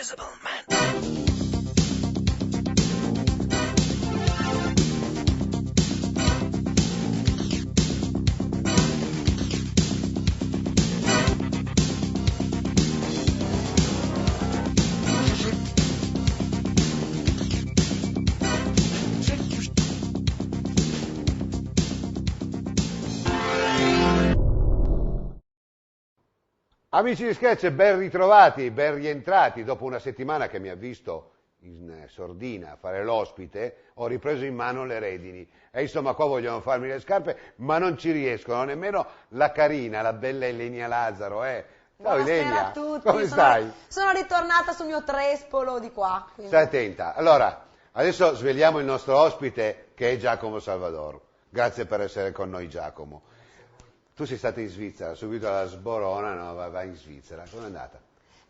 Invisible Man. Amici di Sketch, ben ritrovati, ben rientrati. Dopo una settimana che mi ha visto in sordina a fare l'ospite, ho ripreso in mano le redini. E insomma qua vogliono farmi le scarpe, ma non ci riescono, nemmeno la carina, la bella Ilenia Lazzaro. Ciao Buonasera Ilenia, a tutti. come stai? Sono ritornata sul mio trespolo di qua. Quindi. Stai attenta. Allora, adesso sveliamo il nostro ospite che è Giacomo Salvador. Grazie per essere con noi, Giacomo. Tu sei stata in Svizzera, subito alla Sborona, no? Vai in Svizzera, com'è andata?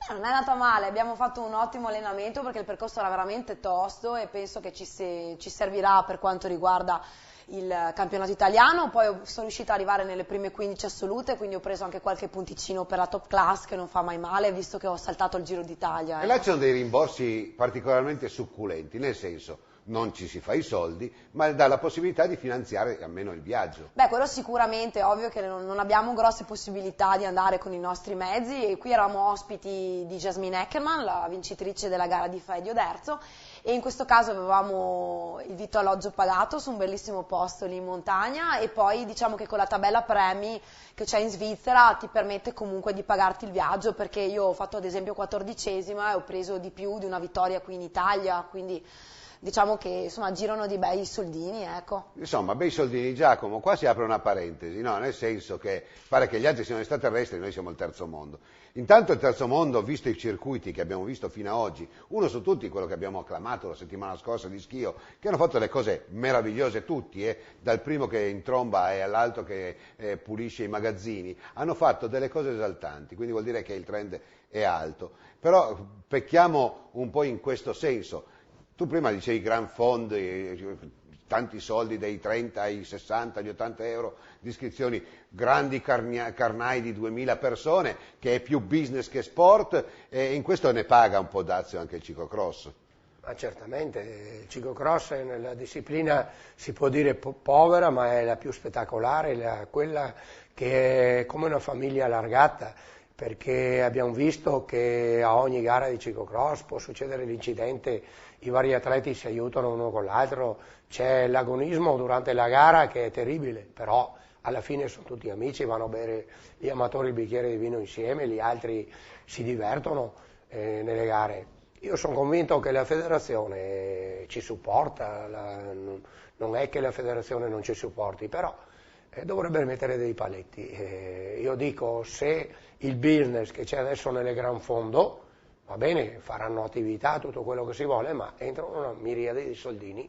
Non è andata male, abbiamo fatto un ottimo allenamento perché il percorso era veramente tosto e penso che ci servirà per quanto riguarda il campionato italiano. Poi sono riuscita ad arrivare nelle prime 15 assolute, quindi ho preso anche qualche punticino per la top class, che non fa mai male, visto che ho saltato il Giro d'Italia. E là ci sono dei rimborsi particolarmente succulenti, nel senso, non ci si fa i soldi, ma dà la possibilità di finanziare almeno il viaggio. Beh, quello sicuramente, è ovvio che non abbiamo grosse possibilità di andare con i nostri mezzi, e qui eravamo ospiti di Jasmine Eckerman, la vincitrice della gara di Fai di Oderzo, e in questo caso avevamo il vitto alloggio pagato su un bellissimo posto lì in montagna, e poi diciamo che con la tabella premi che c'è in Svizzera ti permette comunque di pagarti il viaggio, perché io ho fatto ad esempio 14esima e ho preso di più di una vittoria qui in Italia, quindi diciamo che insomma girano di bei soldini, ecco. Insomma, bei soldini. Giacomo, qua si apre una parentesi, no? Nel senso che pare che gli altri siano extraterrestri, noi siamo il terzo mondo. Intanto il terzo mondo, visto i circuiti che abbiamo visto fino ad oggi, uno su tutti, quello che abbiamo acclamato la settimana scorsa di Schio, che hanno fatto le cose meravigliose tutti, dal primo che intromba e all'altro che pulisce i magazzini, hanno fatto delle cose esaltanti, quindi vuol dire che il trend è alto. Però pecchiamo un po' in questo senso. Tu prima dicevi gran fondi, tanti soldi, dai 30 ai 60, agli 80 euro di iscrizioni, grandi carnai di 2000 persone, che è più business che sport, e in questo ne paga un po' dazio anche il ciclocross. Ma certamente, il ciclocross è una disciplina, si può dire povera, ma è la più spettacolare, quella che è come una famiglia allargata, perché abbiamo visto che a ogni gara di ciclocross può succedere l'incidente, i vari atleti si aiutano uno con l'altro, c'è l'agonismo durante la gara che è terribile, però alla fine sono tutti amici, vanno a bere gli amatori il bicchiere di vino insieme, gli altri si divertono nelle gare. Io sono convinto che la federazione ci supporta, non è che la federazione non ci supporti, però dovrebbe mettere dei paletti. Io dico, se il business che c'è adesso nelle gran fondo, va bene, faranno attività, tutto quello che si vuole, ma entrano una miriade di soldini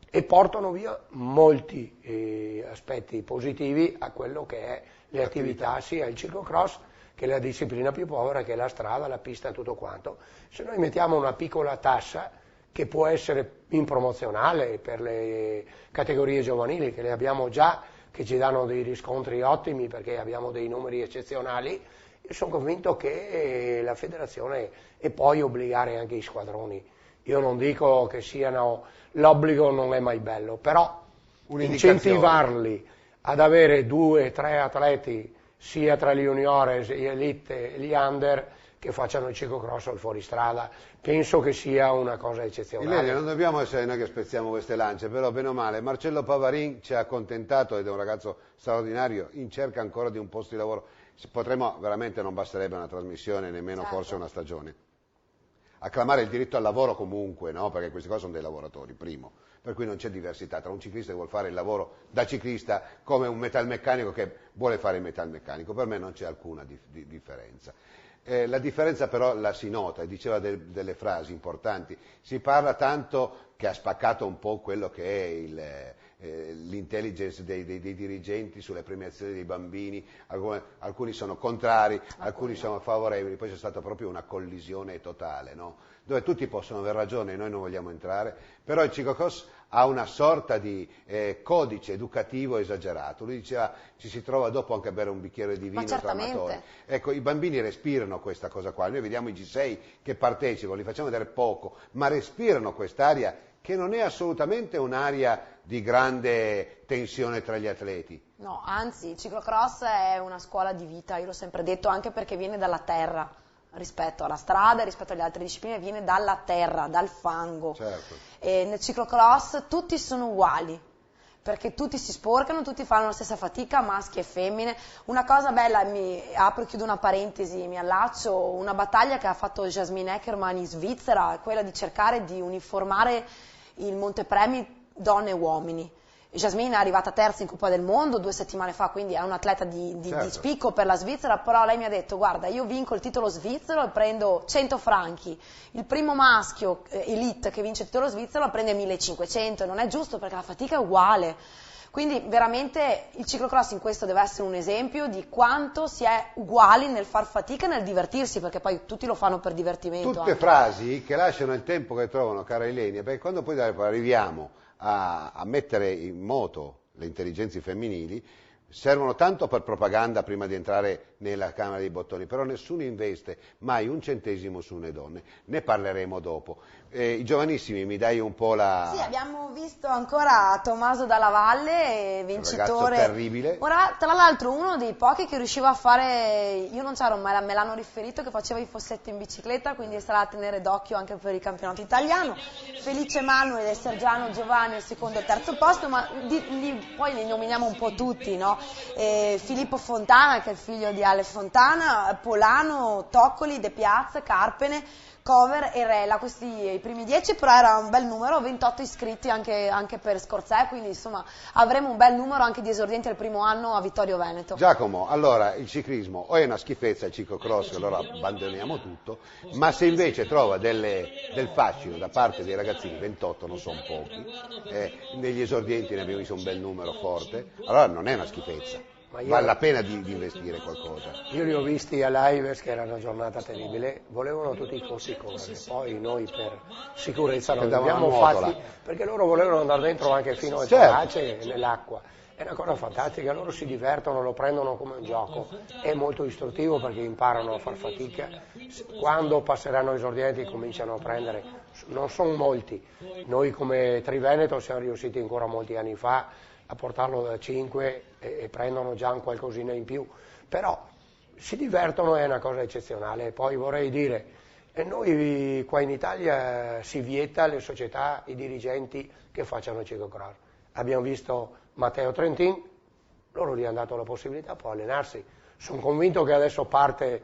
e portano via molti aspetti positivi a quello che è le attività, sia il ciclocross, che è la disciplina più povera, che è la strada, la pista e tutto quanto. Se noi mettiamo una piccola tassa, che può essere in promozionale per le categorie giovanili, che le abbiamo già, che ci danno dei riscontri ottimi perché abbiamo dei numeri eccezionali, io sono convinto che la federazione, e poi obbligare anche i squadroni, io non dico che siano, l'obbligo non è mai bello, però incentivarli ad avere 2 o 3 atleti, sia tra gli juniores, gli elite e gli under, che facciano il ciclocross o il fuoristrada, penso che sia una cosa eccezionale. Ilenia, non dobbiamo essere noi che spezziamo queste lance, però bene o male, Marcello Pavarin ci ha accontentato ed è un ragazzo straordinario, in cerca ancora di un posto di lavoro. Potremmo, veramente non basterebbe una trasmissione, nemmeno forse una stagione. Acclamare il diritto al lavoro comunque, no? Perché questi qua sono dei lavoratori, primo, per cui non c'è diversità tra un ciclista che vuole fare il lavoro da ciclista come un metalmeccanico che vuole fare il metalmeccanico, per me non c'è alcuna differenza. La differenza però la si nota, e diceva delle frasi importanti, si parla tanto che ha spaccato un po' quello che è l'intelligence dei dirigenti sulle premiazioni dei bambini, alcuni sono contrari, alcuni sono favorevoli, poi c'è stata proprio una collisione totale, no? Dove tutti possono aver ragione e noi non vogliamo entrare, però il ciclocross a una sorta di codice educativo esagerato. Lui diceva ci si trova dopo anche a bere un bicchiere di vino tra amatori. Ecco, i bambini respirano questa cosa qua, noi vediamo i G6 che partecipano, li facciamo vedere poco, ma respirano quest'aria che non è assolutamente un'area di grande tensione tra gli atleti. No, anzi, il ciclocross è una scuola di vita, io l'ho sempre detto, anche perché viene dalla terra rispetto alla strada, rispetto alle altre discipline, viene dalla terra, dal fango. Certo. E nel ciclocross tutti sono uguali, perché tutti si sporcano, tutti fanno la stessa fatica, maschi e femmine. Una cosa bella, mi apro e chiudo una parentesi, mi allaccio, una battaglia che ha fatto Jasmine Eckermann in Svizzera è quella di cercare di uniformare il montepremi donne e uomini. Jasmine è arrivata terza in Coppa del Mondo 2 settimane fa, quindi è un atleta di spicco per la Svizzera, però lei mi ha detto guarda, io vinco il titolo svizzero e prendo 100 franchi, il primo maschio elite che vince il titolo svizzero prende 1500, non è giusto perché la fatica è uguale. Quindi veramente il ciclocross in questo deve essere un esempio di quanto si è uguali nel far fatica e nel divertirsi, perché poi tutti lo fanno per divertimento. Tutte anche. Frasi che lasciano il tempo che trovano, cara Ilenia, perché quando poi arriviamo a mettere in moto le intelligenze femminili, servono tanto per propaganda prima di entrare nella Camera dei Bottoni, però nessuno investe mai un centesimo su une donne, ne parleremo dopo. I giovanissimi, mi dai un po' la... Sì, abbiamo visto ancora Tommaso Dalla Valle, vincitore. Ragazzo terribile. Ora, tra l'altro uno dei pochi che riusciva a fare, io non c'ero, ma me l'hanno riferito, che faceva i fossetti in bicicletta, quindi sarà a tenere d'occhio anche per il campionato italiano. Felice Manuel e Sergiano Giovanni al secondo e terzo posto, ma poi li nominiamo un po' tutti, no? Filippo Fontana, che è il figlio di Ale Fontana, Polano, Toccoli, De Piazza, Carpene, Cover e Rela, questi i primi 10, però era un bel numero, 28 iscritti anche per Scorzè, quindi insomma avremo un bel numero anche di esordienti al primo anno a Vittorio Veneto. Giacomo, allora il ciclismo o è una schifezza, il ciclocross, allora abbandoniamo tutto, ma se invece trova del fascino da parte dei ragazzini, 28 non sono pochi, negli esordienti ne abbiamo visto un bel numero forte, allora non è una schifezza. Vale la pena di investire qualcosa. Io li ho visti a Lives, che era una giornata terribile, volevano tutti i corsi correre, poi noi per sicurezza non li abbiamo fatti, perché loro volevano andare dentro anche fino alle torace e nell'acqua. È una cosa fantastica, loro si divertono, lo prendono come un gioco, è molto istruttivo perché imparano a far fatica, quando passeranno esordienti cominciano a prendere, non sono molti, noi come Triveneto siamo riusciti ancora molti anni fa a portarlo da 5 e prendono già un qualcosina in più, però si divertono, è una cosa eccezionale. Poi vorrei dire, noi qua in Italia si vieta alle società, i dirigenti che facciano ciclocross. Abbiamo visto Matteo Trentin, loro gli hanno dato la possibilità, può allenarsi. Sono convinto che adesso parte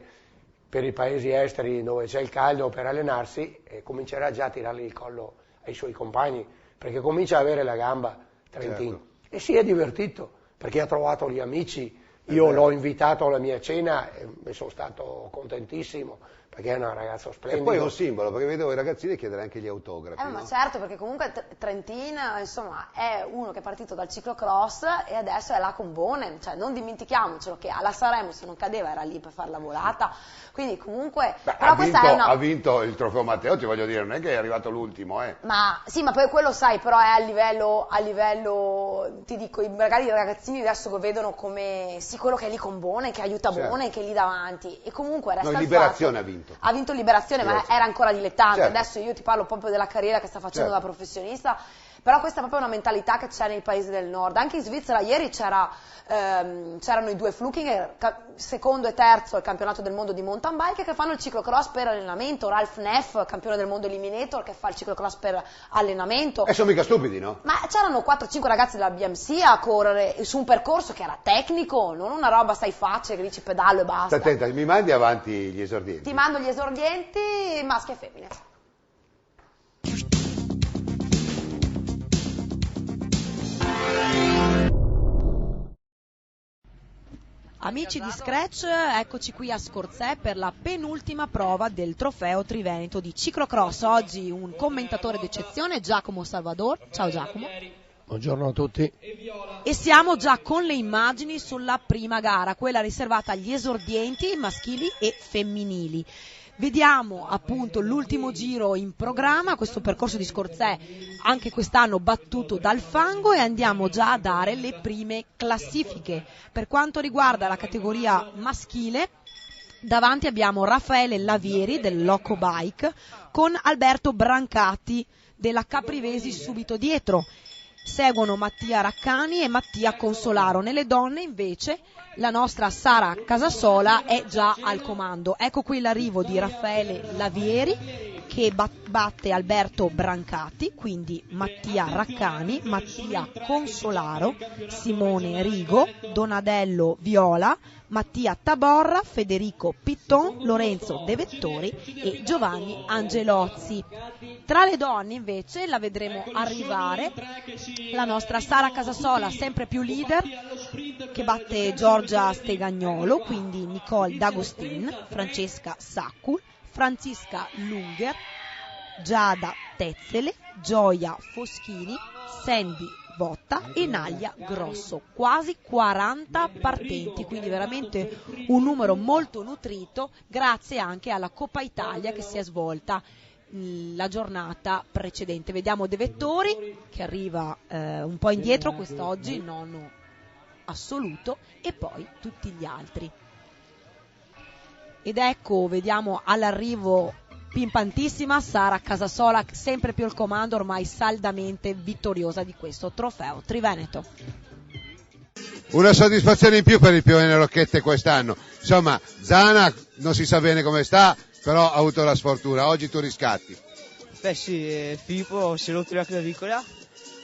per i paesi esteri dove c'è il caldo per allenarsi e comincerà già a tirargli il collo ai suoi compagni, perché comincia a avere la gamba Trentin. Certo. E si è divertito, perché ha trovato gli amici, io l'ho invitato alla mia cena e sono stato contentissimo, perché è un ragazzo splendido. E poi è un simbolo, perché vedevo i ragazzini chiedere anche gli autografi. Ma no? certo, perché comunque Trentin, insomma, è uno che è partito dal ciclocross e adesso è là con Bonen, cioè non dimentichiamocelo che alla Sanremo se non cadeva era lì per fare la volata, quindi comunque... Beh, però ha vinto il trofeo Matteo, ti voglio dire, non è che è arrivato l'ultimo, Ma sì, ma poi quello sai, però è a livello, ti dico, magari i ragazzini adesso lo vedono come, sì, quello che è lì con Bonen, che aiuta Bonen, che è lì davanti, e comunque resta Liberazione ha vinto. Ha vinto Liberazione, ma era ancora dilettante. Certo. Adesso io ti parlo proprio della carriera che sta facendo da professionista, però questa è proprio una mentalità che c'è nei paesi del nord. Anche in Svizzera ieri c'erano i due Flukinger, secondo e terzo al campionato del mondo di mountain bike, che fanno il ciclocross per allenamento. Ralph Neff, campione del mondo eliminator, che fa il ciclocross per allenamento. E sono mica stupidi, no? Ma c'erano 4-5 ragazzi della BMC a correre su un percorso che era tecnico, non una roba stai facile che dici pedalo e basta. Attenta, mi mandi avanti gli esordienti. Ti mando gli esordienti, maschi e femmine. Amici di Scratch, eccoci qui a Scorzè per la penultima prova del trofeo Triveneto di ciclocross. Oggi un commentatore d'eccezione, Giacomo Salvador. Ciao Giacomo. Buongiorno a tutti. E siamo già con le immagini sulla prima gara, quella riservata agli esordienti maschili e femminili. Vediamo appunto l'ultimo giro in programma, questo percorso di Scorzè anche quest'anno battuto dal fango, e andiamo già a dare le prime classifiche. Per quanto riguarda la categoria maschile, davanti abbiamo Raffaele Lavieri del Loco Bike con Alberto Brancati della Caprivesi subito dietro. Seguono Mattia Raccani e Mattia Consolaro. Nelle donne invece la nostra Sara Casasola è già al comando. Ecco qui l'arrivo di Raffaele Lavieri che batte Alberto Brancati, quindi Mattia Raccani, Mattia Consolaro, Simone Rigo, Donadello Viola, Mattia Taborra, Federico Pitton, Lorenzo De Vettori e Giovanni Angelozzi. Tra le donne invece la vedremo arrivare la nostra Sara Casasola, sempre più leader, che batte Giorgia Stegagnolo, quindi Nicole D'Agostin, Francesca Saccul, Francisca Lunger, Giada Tezzele, Gioia Foschini, Sandy Botta e Naglia Grosso. Quasi 40 partenti, quindi veramente un numero molto nutrito, grazie anche alla Coppa Italia che si è svolta la giornata precedente. Vediamo De Vettori che arriva un po' indietro quest'oggi, nono assoluto, e poi tutti gli altri. Ed ecco, vediamo all'arrivo pimpantissima Sara Casasola, sempre più al comando, ormai saldamente vittoriosa di questo trofeo Triveneto. Una soddisfazione in più per il Piovene Rocchette quest'anno. Insomma, Zana non si sa bene come sta, però ha avuto la sfortuna. Oggi tu riscatti. Beh sì, Filippo si è rotto la clavicola,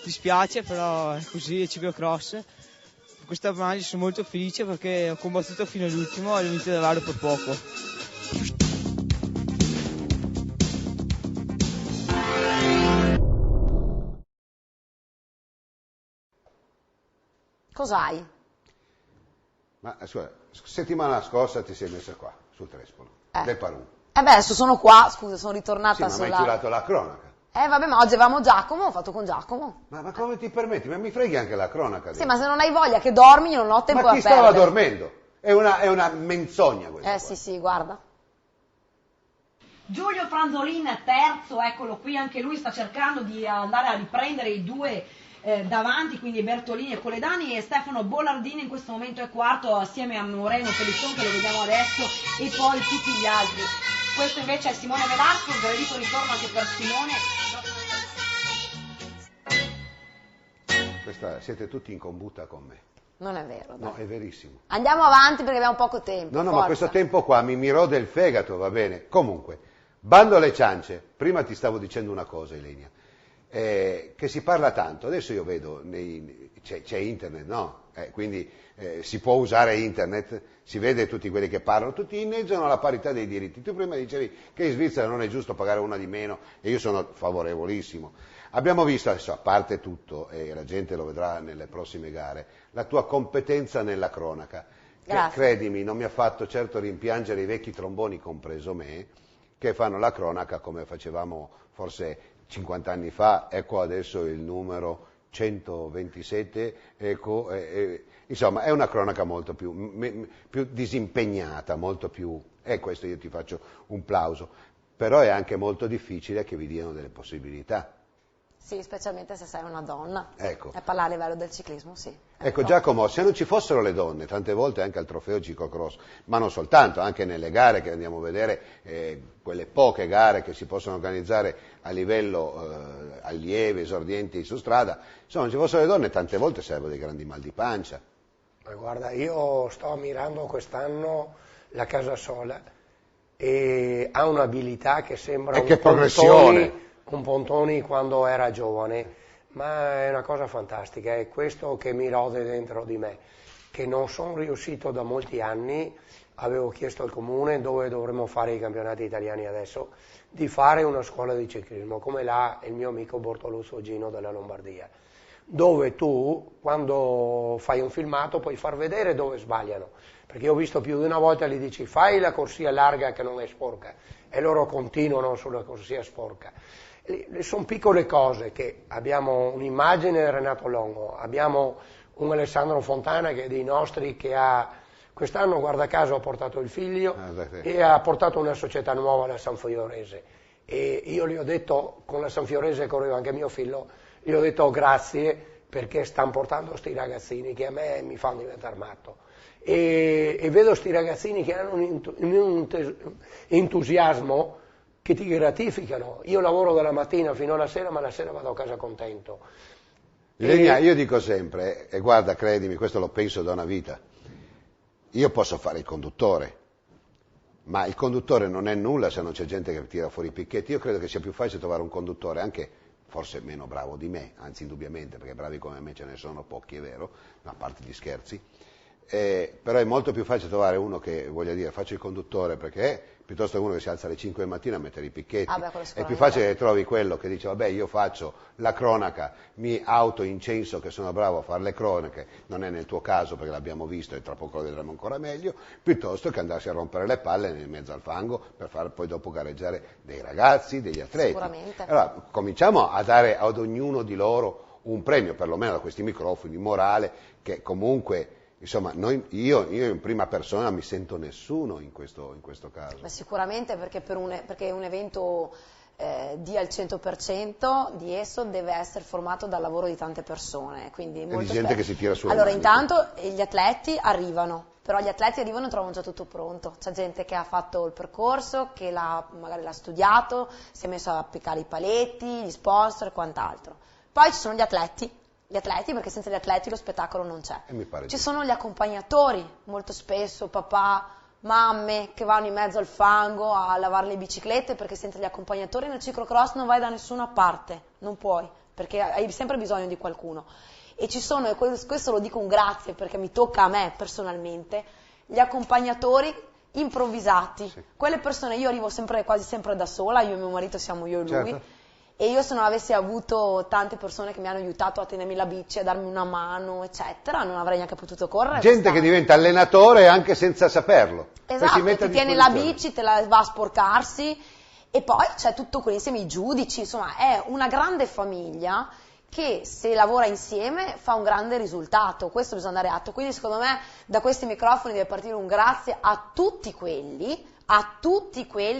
dispiace, però è così, è ciclocross. Questa maglia sono molto felice perché ho combattuto fino all'ultimo e ho vinto davvero per poco. Cos'hai? Ma scusa, settimana scorsa ti sei messa qua, sul Trespolo, del Parù. Beh, adesso sono qua, scusa, sono ritornata Sì, ma mi hai tirato la cronaca. Vabbè, ma oggi avevamo Giacomo, ho fatto con Giacomo. Ma come ti permetti? Ma mi freghi anche la cronaca. Sì, ma se non hai voglia che dormi, io non ho tempo ma a chi perdere. stava dormendo? È una menzogna questa. Sì, guarda. Giulio Franzolin terzo, eccolo qui, anche lui sta cercando di andare a riprendere i due davanti, quindi Bertolini e Coledani, e Stefano Bollardini in questo momento è quarto assieme a Moreno Pellisson, che lo vediamo adesso, e poi tutti gli altri. Questo invece è Simone Velasco, un gradito ritorno anche per Simone. Siete tutti in combutta con me. Non è vero. Dai. No, è verissimo. Andiamo avanti perché abbiamo poco tempo. No, ma questo tempo qua mi rode il fegato, va bene. Comunque, bando alle ciance. Prima ti stavo dicendo una cosa, Ilenia, che si parla tanto. Adesso io vedo, c'è internet, no? Quindi si può usare internet, si vede tutti quelli che parlano, tutti inneggiano la parità dei diritti. Tu prima dicevi che in Svizzera non è giusto pagare una di meno, e io sono favorevolissimo. Abbiamo visto adesso, a parte tutto, e la gente lo vedrà nelle prossime gare, la tua competenza nella cronaca, che credimi non mi ha fatto certo rimpiangere i vecchi tromboni, compreso me, che fanno la cronaca come facevamo forse 50 anni fa. Ecco adesso il numero 127, ecco, insomma è una cronaca molto più disimpegnata, molto più, e questo io ti faccio un plauso, però è anche molto difficile che vi diano delle possibilità. Sì, specialmente se sei una donna. Ecco. E parlare a livello del ciclismo, sì. Ecco Giacomo, se non ci fossero le donne, tante volte anche al trofeo ciclocross, ma non soltanto, anche nelle gare che andiamo a vedere, quelle poche gare che si possono organizzare a livello allievi, esordienti su strada, insomma, non ci fossero le donne, tante volte servono dei grandi mal di pancia. Ma guarda, io sto ammirando quest'anno la Casasola e ha un'abilità che sembra un Pontoni quando era giovane, ma è una cosa fantastica, è questo che mi rode dentro di me, che non sono riuscito da molti anni, avevo chiesto al comune dove dovremmo fare i campionati italiani adesso, di fare una scuola di ciclismo, come l'ha il mio amico Bortoluzzo Gino della Lombardia, dove tu, quando fai un filmato, puoi far vedere dove sbagliano, perché io ho visto più di una volta, gli dici fai la corsia larga che non è sporca, e loro continuano sulla corsia sporca. Sono piccole cose che abbiamo un'immagine di Renato Longo, abbiamo un Alessandro Fontana che è dei nostri, che ha Quest'anno, guarda caso, ho portato il figlio e ha portato una società nuova alla Sanfiorese. E io gli ho detto, con la Sanfiorese correva anche mio figlio, gli ho detto grazie perché stanno portando questi ragazzini che a me mi fanno diventare matto. E vedo questi ragazzini che hanno un entusiasmo che ti gratificano. Io lavoro dalla mattina fino alla sera, ma la sera vado a casa contento. Ilenia, io dico sempre, e guarda, credimi, questo lo penso da una vita, io posso fare il conduttore, ma il conduttore non è nulla se non c'è gente che tira fuori i picchetti. Io credo che sia più facile trovare un conduttore, anche forse meno bravo di me, anzi indubbiamente, perché bravi come me ce ne sono pochi, è vero, a parte gli scherzi, però è molto più facile trovare uno che voglia dire faccio il conduttore perché piuttosto che uno che si alza alle 5 del mattino a mettere i picchetti. È più facile che trovi quello che dice vabbè io faccio la cronaca, mi auto-incenso che sono bravo a fare le cronache, non è nel tuo caso perché l'abbiamo visto e tra poco lo vedremo ancora meglio, piuttosto che andarsi a rompere le palle in mezzo al fango per far poi dopo gareggiare dei ragazzi, degli atleti. Sicuramente. Allora cominciamo a dare ad ognuno di loro un premio, perlomeno da questi microfoni, morale, che comunque... Insomma, io in prima persona mi sento nessuno in questo caso. Beh, sicuramente perché perché un evento dia il 100% di esso deve essere formato dal lavoro di tante persone. Quindi e di gente che si tira sulle Allora, maniche. intanto gli atleti arrivano, però gli atleti arrivano e trovano già tutto pronto. C'è gente che ha fatto il percorso, che magari l'ha studiato, si è messo a appiccare i paletti, gli sponsor e quant'altro. Poi ci sono gli atleti, perché senza gli atleti lo spettacolo non c'è. Ci sono gli accompagnatori, molto spesso papà, mamme che vanno in mezzo al fango a lavare le biciclette, perché senza gli accompagnatori nel ciclocross non vai da nessuna parte, non puoi, perché hai sempre bisogno di qualcuno. E ci sono, e questo lo dico un grazie perché mi tocca a me personalmente, gli accompagnatori improvvisati. Sì. Quelle persone, io arrivo quasi sempre da sola, io e mio marito siamo io e lui. Certo. E io se non avessi avuto tante persone che mi hanno aiutato a tenermi la bici, a darmi una mano, eccetera, non avrei neanche potuto correre. Gente che diventa allenatore anche senza saperlo. Esatto, ti tiene la bici, te la va a sporcarsi e poi c'è tutto quell'insieme, i giudici, insomma è una grande famiglia che se lavora insieme fa un grande risultato, questo bisogna dare atto. Quindi secondo me da questi microfoni deve partire un grazie a tutti quelli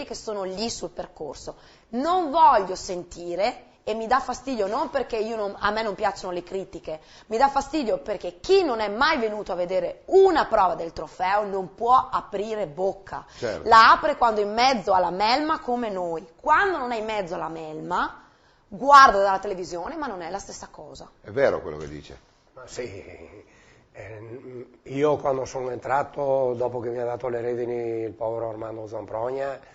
che sono lì sul percorso. Non voglio sentire, e mi dà fastidio non perché a me non piacciono le critiche, mi dà fastidio perché chi non è mai venuto a vedere una prova del trofeo non può aprire bocca. Certo. La apre quando è in mezzo alla melma come noi. Quando non è in mezzo alla melma, guarda dalla televisione, ma non è la stessa cosa. È vero quello che dice? Ma sì. Io quando sono entrato, dopo che mi ha dato le redini il povero Armando Zamprogna,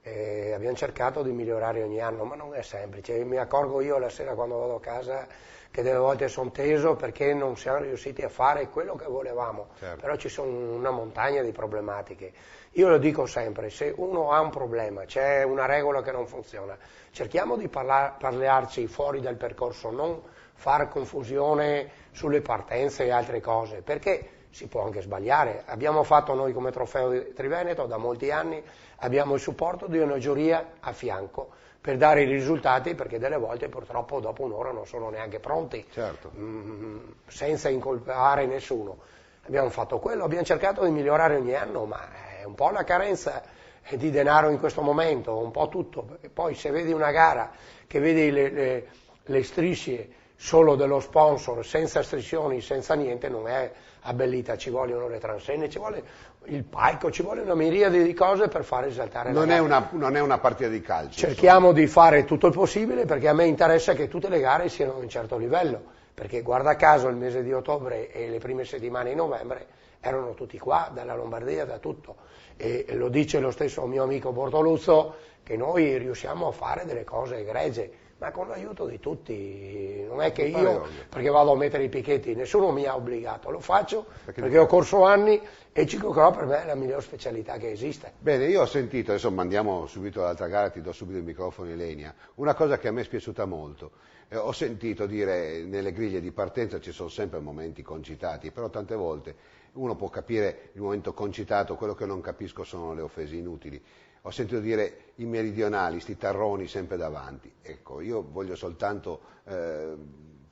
abbiamo cercato di migliorare ogni anno, ma non è semplice. Mi accorgo io la sera quando vado a casa che delle volte sono teso perché non siamo riusciti a fare quello che volevamo, certo. Però ci sono una montagna di problematiche. Io lo dico sempre, se uno ha un problema, c'è una regola che non funziona, cerchiamo di parlarci fuori dal percorso, non fare confusione sulle partenze e altre cose, perché si può anche sbagliare. Abbiamo fatto noi come Trofeo di Triveneto da molti anni, abbiamo il supporto di una giuria a fianco per dare i risultati, perché delle volte purtroppo dopo un'ora non sono neanche pronti, certo. Senza incolpare nessuno. Abbiamo fatto quello, abbiamo cercato di migliorare ogni anno, ma è un po' la carenza di denaro in questo momento, un po' tutto. E poi se vedi una gara che vedi le strisce solo dello sponsor, senza striscioni, senza niente, non è abbellita, ci vogliono le transenne, ci vuole il palco, ci vuole una miriade di cose per far esaltare la gara. Non è una partita di calcio. Cerchiamo di fare tutto il possibile perché a me interessa che tutte le gare siano di un certo livello, perché guarda caso il mese di ottobre e le prime settimane di novembre erano tutti qua, dalla Lombardia, da tutto, e lo dice lo stesso mio amico Bortoluzzo che noi riusciamo a fare delle cose egregie, ma con l'aiuto di tutti. Non è che io, perché vado a mettere i picchetti, nessuno mi ha obbligato, lo faccio perché ho corso anni e il ciclocross per me è la miglior specialità che esiste. Bene, io ho sentito, adesso mandiamo subito all'altra gara, ti do subito il microfono Ilenia, una cosa che a me è spiaciuta molto. Ho sentito dire nelle griglie di partenza ci sono sempre momenti concitati, però tante volte uno può capire il momento concitato, quello che non capisco sono le offese inutili. Ho sentito dire i meridionali, sti tarroni sempre davanti. Ecco, io voglio soltanto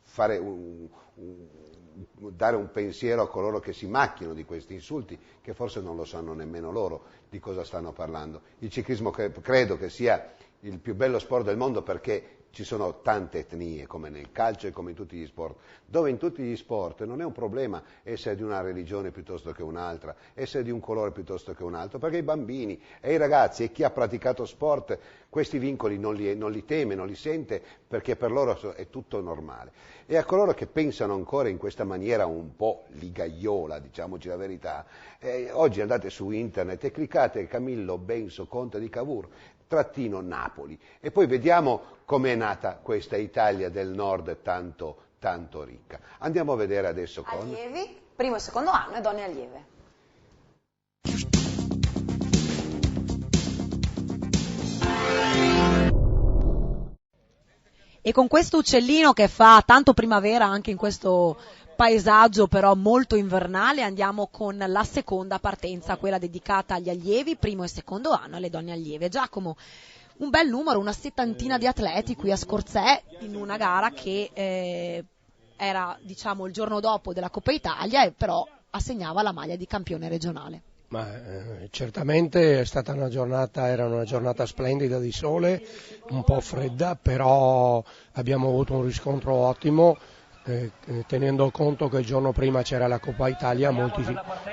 fare dare un pensiero a coloro che si macchiano di questi insulti, che forse non lo sanno nemmeno loro di cosa stanno parlando. Il ciclismo credo che sia il più bello sport del mondo, perché ci sono tante etnie, come nel calcio e come in tutti gli sport, dove in tutti gli sport non è un problema essere di una religione piuttosto che un'altra, essere di un colore piuttosto che un altro, perché i bambini e i ragazzi e chi ha praticato sport questi vincoli non li teme, non li sente, perché per loro è tutto normale. E a coloro che pensano ancora in questa maniera un po' ligaiola, diciamoci la verità, oggi andate su internet e cliccate Camillo Benso, conte di Cavour, _Napoli, e poi vediamo com'è nata questa Italia del Nord tanto ricca. Andiamo a vedere adesso con allievi, primo e secondo anno e donne allieve. E con questo uccellino che fa tanto primavera anche in questo paesaggio però molto invernale, andiamo con la seconda partenza, quella dedicata agli allievi, primo e secondo anno, alle donne allieve. Giacomo, un bel numero, una 70 di atleti qui a Scorzè, in una gara che era, diciamo, il giorno dopo della Coppa Italia e però assegnava la maglia di campione regionale. Ma certamente è stata era una giornata splendida di sole, un po' fredda, però abbiamo avuto un riscontro ottimo, tenendo conto che il giorno prima c'era la Coppa Italia, molti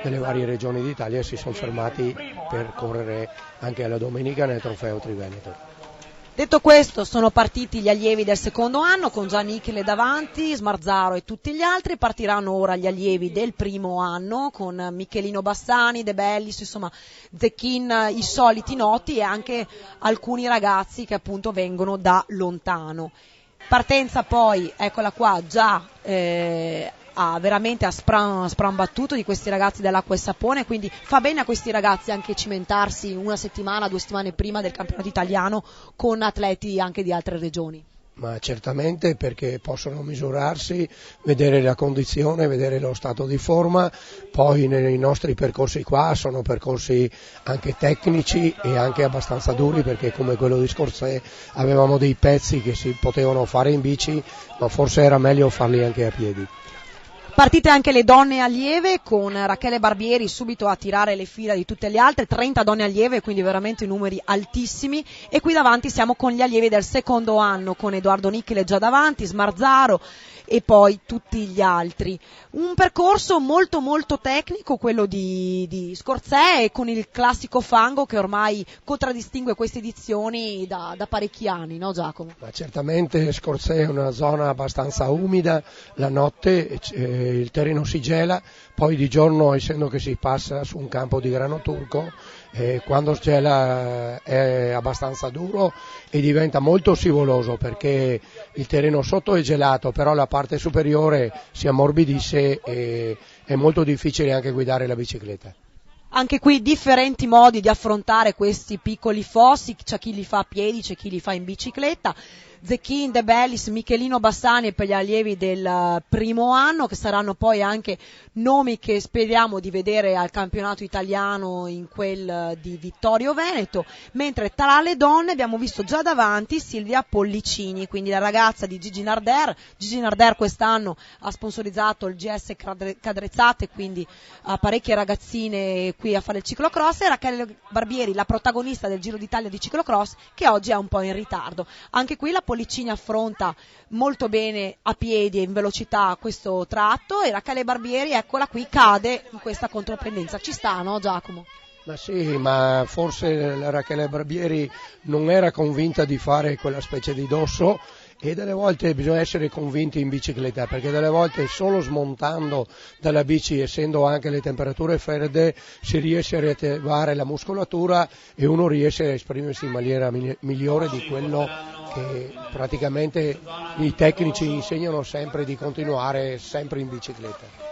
delle varie regioni d'Italia si sono fermati per correre anche alla domenica nel Trofeo Triveneto. Detto questo, sono partiti gli allievi del secondo anno con Gianni Ichele davanti, Smarzaro e tutti gli altri. Partiranno ora gli allievi del primo anno con Michelino Bassani, De Bellis, insomma Zecchin, i soliti noti, e anche alcuni ragazzi che appunto vengono da lontano. Partenza poi, eccola qua, già veramente a sprambattuto di questi ragazzi dell'acqua e sapone, quindi fa bene a questi ragazzi anche cimentarsi 1 settimana, 2 settimane prima del campionato italiano con atleti anche di altre regioni. Ma certamente, perché possono misurarsi, vedere la condizione, vedere lo stato di forma. Poi nei nostri percorsi qua sono percorsi anche tecnici e anche abbastanza duri, perché come quello di Scorzè avevamo dei pezzi che si potevano fare in bici, ma forse era meglio farli anche a piedi. Partite anche le donne allieve con Rachele Barbieri subito a tirare le fila di tutte le altre, 30 donne allieve, quindi veramente numeri altissimi, e qui davanti siamo con gli allievi del secondo anno con Edoardo Nichele già davanti, Smarzaro e poi tutti gli altri. Un percorso molto molto tecnico quello di Scorzè, e con il classico fango che ormai contraddistingue queste edizioni da parecchi anni, no Giacomo? Ma certamente Scorzè è una zona abbastanza umida, la notte il terreno si gela, poi di giorno, essendo che si passa su un campo di grano turco, quando gela è abbastanza duro e diventa molto scivoloso, perché il terreno sotto è gelato, però la parte superiore si ammorbidisce e è molto difficile anche guidare la bicicletta. Anche qui differenti modi di affrontare questi piccoli fossi, c'è chi li fa a piedi, c'è chi li fa in bicicletta. Zecchin, De Bellis, Michelino Bassani per gli allievi del primo anno, che saranno poi anche nomi che speriamo di vedere al campionato italiano in quel di Vittorio Veneto, mentre tra le donne abbiamo visto già davanti Silvia Pollicini, quindi la ragazza di Gigi Narder. Gigi Narder quest'anno ha sponsorizzato il GS Cadrezzate, quindi ha parecchie ragazzine qui a fare il ciclocross, e Rachele Barbieri, la protagonista del Giro d'Italia di ciclocross, che oggi è un po' in ritardo. Anche qui la Pollicini affronta molto bene a piedi e in velocità questo tratto, e Rachele Barbieri, eccola qui, cade in questa contropendenza. Ci sta, no Giacomo? Ma sì, ma forse la Rachele Barbieri non era convinta di fare quella specie di dosso, e delle volte bisogna essere convinti in bicicletta, perché delle volte solo smontando dalla bici, essendo anche le temperature fredde, si riesce a riattivare la muscolatura e uno riesce a esprimersi in maniera migliore di quello che praticamente i tecnici insegnano sempre, di continuare sempre in bicicletta.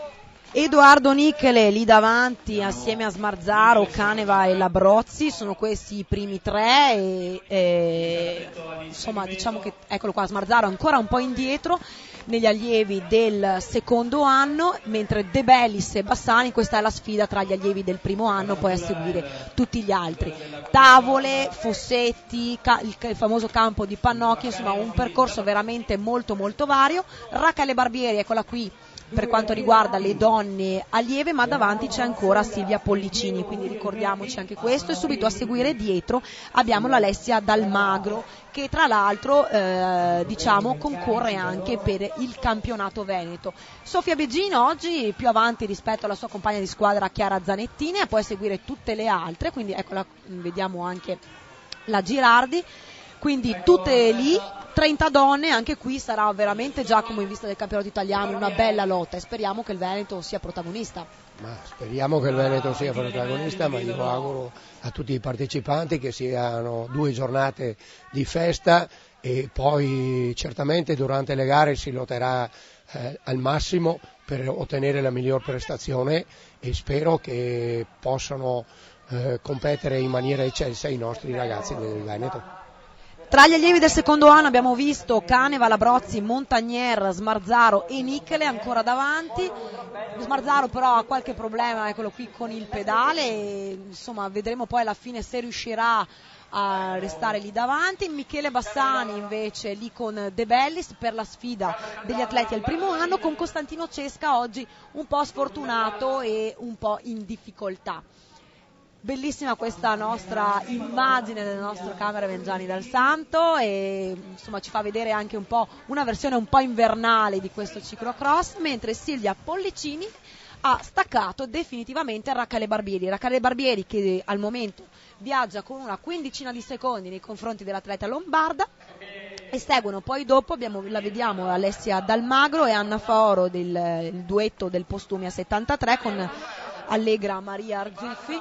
Edoardo Nichele lì davanti assieme a Smarzaro, Caneva e Labrozzi, sono questi i primi tre, e insomma diciamo che eccolo qua, Smarzaro ancora un po' indietro negli allievi del secondo anno, mentre De Bellis e Bassani, questa è la sfida tra gli allievi del primo anno, poi a seguire tutti gli altri. Tavole, fossetti, il famoso campo di Pannocchia, insomma un percorso veramente molto molto vario. Rachele Barbieri, eccola qui, per quanto riguarda le donne allieve, ma davanti c'è ancora Silvia Pollicini, quindi ricordiamoci anche questo. E subito a seguire dietro abbiamo l'Alessia Dalmagro, che tra l'altro concorre anche per il campionato veneto. Sofia Beggin oggi più avanti rispetto alla sua compagna di squadra Chiara Zanettini, e poi a seguire tutte le altre, quindi eccola, vediamo anche la Girardi, quindi tutte lì, 30 donne. Anche qui sarà veramente, Giacomo, in vista del campionato italiano, una bella lotta, e speriamo che il Veneto sia protagonista. Ma speriamo che il Veneto sia protagonista, ma io auguro a tutti i partecipanti che siano 2 giornate di festa, e poi certamente durante le gare si lotterà al massimo per ottenere la miglior prestazione, e spero che possano competere in maniera eccelsa i nostri ragazzi del Veneto. Tra gli allievi del secondo anno abbiamo visto Caneva, Labrozzi, Montagnier, Smarzaro e Nichele ancora davanti. Smarzaro però ha qualche problema, eccolo qui, con il pedale, e, insomma, vedremo poi alla fine se riuscirà a restare lì davanti. Michele Bassani invece lì con De Bellis per la sfida degli atleti al primo anno, con Costantino Cesca oggi un po' sfortunato e un po' in difficoltà. Bellissima questa nostra immagine del nostro Camera Vengiani dal Santo, e insomma ci fa vedere anche un po' una versione un po' invernale di questo ciclocross, mentre Silvia Pollicini ha staccato definitivamente Rachele Barbieri che al momento viaggia con una quindicina di secondi nei confronti dell'atleta lombarda, e seguono poi dopo, la vediamo Alessia Dalmagro e Anna Faoro il duetto del Postumia 73 con Allegra Maria Arzuffi,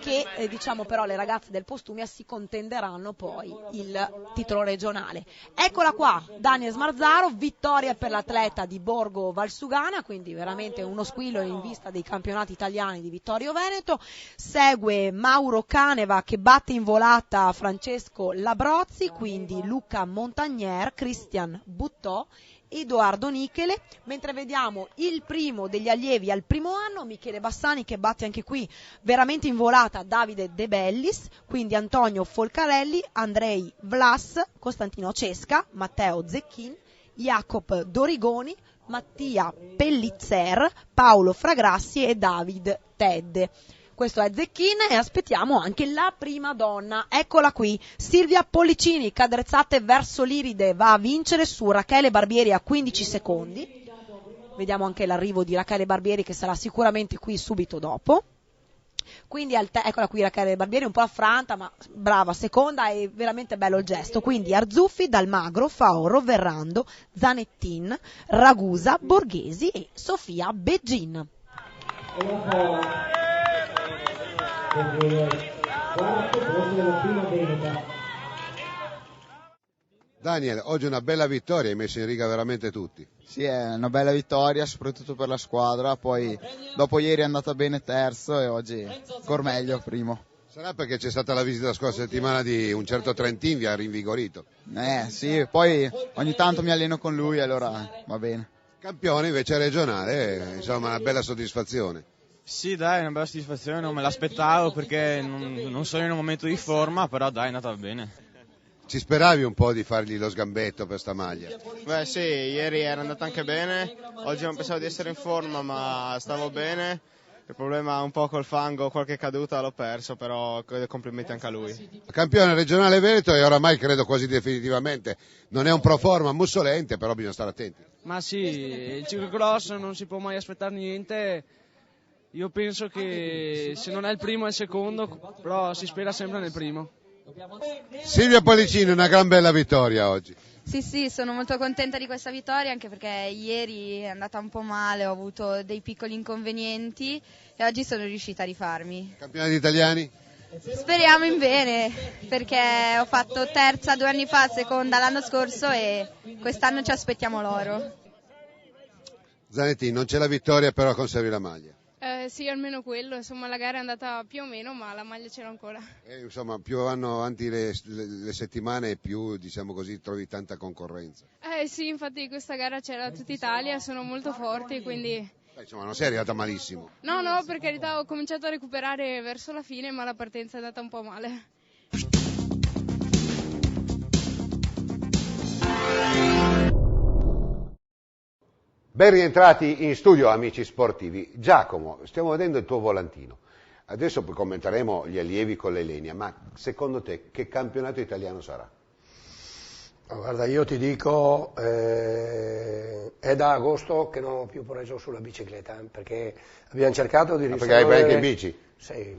che diciamo però le ragazze del Postumia si contenderanno poi il titolo regionale. Eccola qua, Daniel Smarzaro, vittoria per l'atleta di Borgo Valsugana, quindi veramente uno squillo in vista dei campionati italiani di Vittorio Veneto. Segue Mauro Caneva che batte in volata Francesco Labrozzi, quindi Luca Montagnier, Christian Buttò, Edoardo Nichele, mentre vediamo il primo degli allievi al primo anno, Michele Bassani, che batte anche qui veramente in volata Davide De Bellis, quindi Antonio Folcarelli, Andrei Vlas, Costantino Cesca, Matteo Zecchin, Jacob Dorigoni, Mattia Pellizzer, Paolo Fragrassi e David Tedde. Questo è Zecchin, e aspettiamo anche la prima donna. Eccola qui, Silvia Pollicini, cadrezzate verso l'Iride, va a vincere su Rachele Barbieri a 15 secondi. Vediamo anche l'arrivo di Rachele Barbieri, che sarà sicuramente qui subito dopo. Quindi eccola qui Rachele Barbieri, un po' affranta, ma brava, seconda, e veramente bello il gesto. Quindi Arzuffi, Dalmagro, Faoro, Verrando, Zanettin, Ragusa, Borghesi e Sofia Beggin. Daniel, oggi una bella vittoria, hai messo in riga veramente tutti. Sì, è una bella vittoria, soprattutto per la squadra, poi dopo ieri è andata bene terzo e oggi ancora meglio primo. Sarà perché c'è stata la visita la scorsa settimana di un certo Trentin, vi ha rinvigorito. Sì, poi ogni tanto mi alleno con lui, allora va bene. Campione invece regionale, insomma una bella soddisfazione. Sì, dai, è una bella soddisfazione, non me l'aspettavo perché non sono in un momento di forma, però dai, è andata bene. Ci speravi un po' di fargli lo sgambetto per sta maglia? Beh sì, ieri era andata anche bene, oggi non pensavo di essere in forma ma stavo bene, il problema è un po' col fango, qualche caduta l'ho perso, però complimenti anche a lui. Campione regionale Veneto e oramai credo quasi definitivamente, non è un pro forma mussolente, però bisogna stare attenti. Ma sì, il ciclocross non si può mai aspettare niente, io penso che se non è il primo è il secondo, però si spera sempre nel primo. Silvia Pollicini, una gran bella vittoria oggi. Sì, sono molto contenta di questa vittoria, anche perché ieri è andata un po' male, ho avuto dei piccoli inconvenienti e oggi sono riuscita a rifarmi. Campionati italiani? Speriamo in bene, perché ho fatto terza 2 anni fa, seconda l'anno scorso e quest'anno ci aspettiamo l'oro. Zanettini, non c'è la vittoria però conservi la maglia. Sì, almeno quello, insomma la gara è andata più o meno, ma la maglia ce l'ho ancora. Insomma, più vanno avanti le settimane, più diciamo così trovi tanta concorrenza. Sì, infatti questa gara c'era tutta Italia, sono molto forti, quindi... Insomma, non sei arrivata malissimo. No, per carità, ho cominciato a recuperare verso la fine, ma la partenza è andata un po' male. Ben rientrati in studio, amici sportivi. Giacomo, stiamo vedendo il tuo volantino. Adesso commenteremo gli allievi con l'Elenia, ma secondo te che campionato italiano sarà? Guarda, io ti dico, è da agosto che non ho più preso sulla bicicletta, perché abbiamo cercato di risolvere... Perché hai anche in bici? Sì,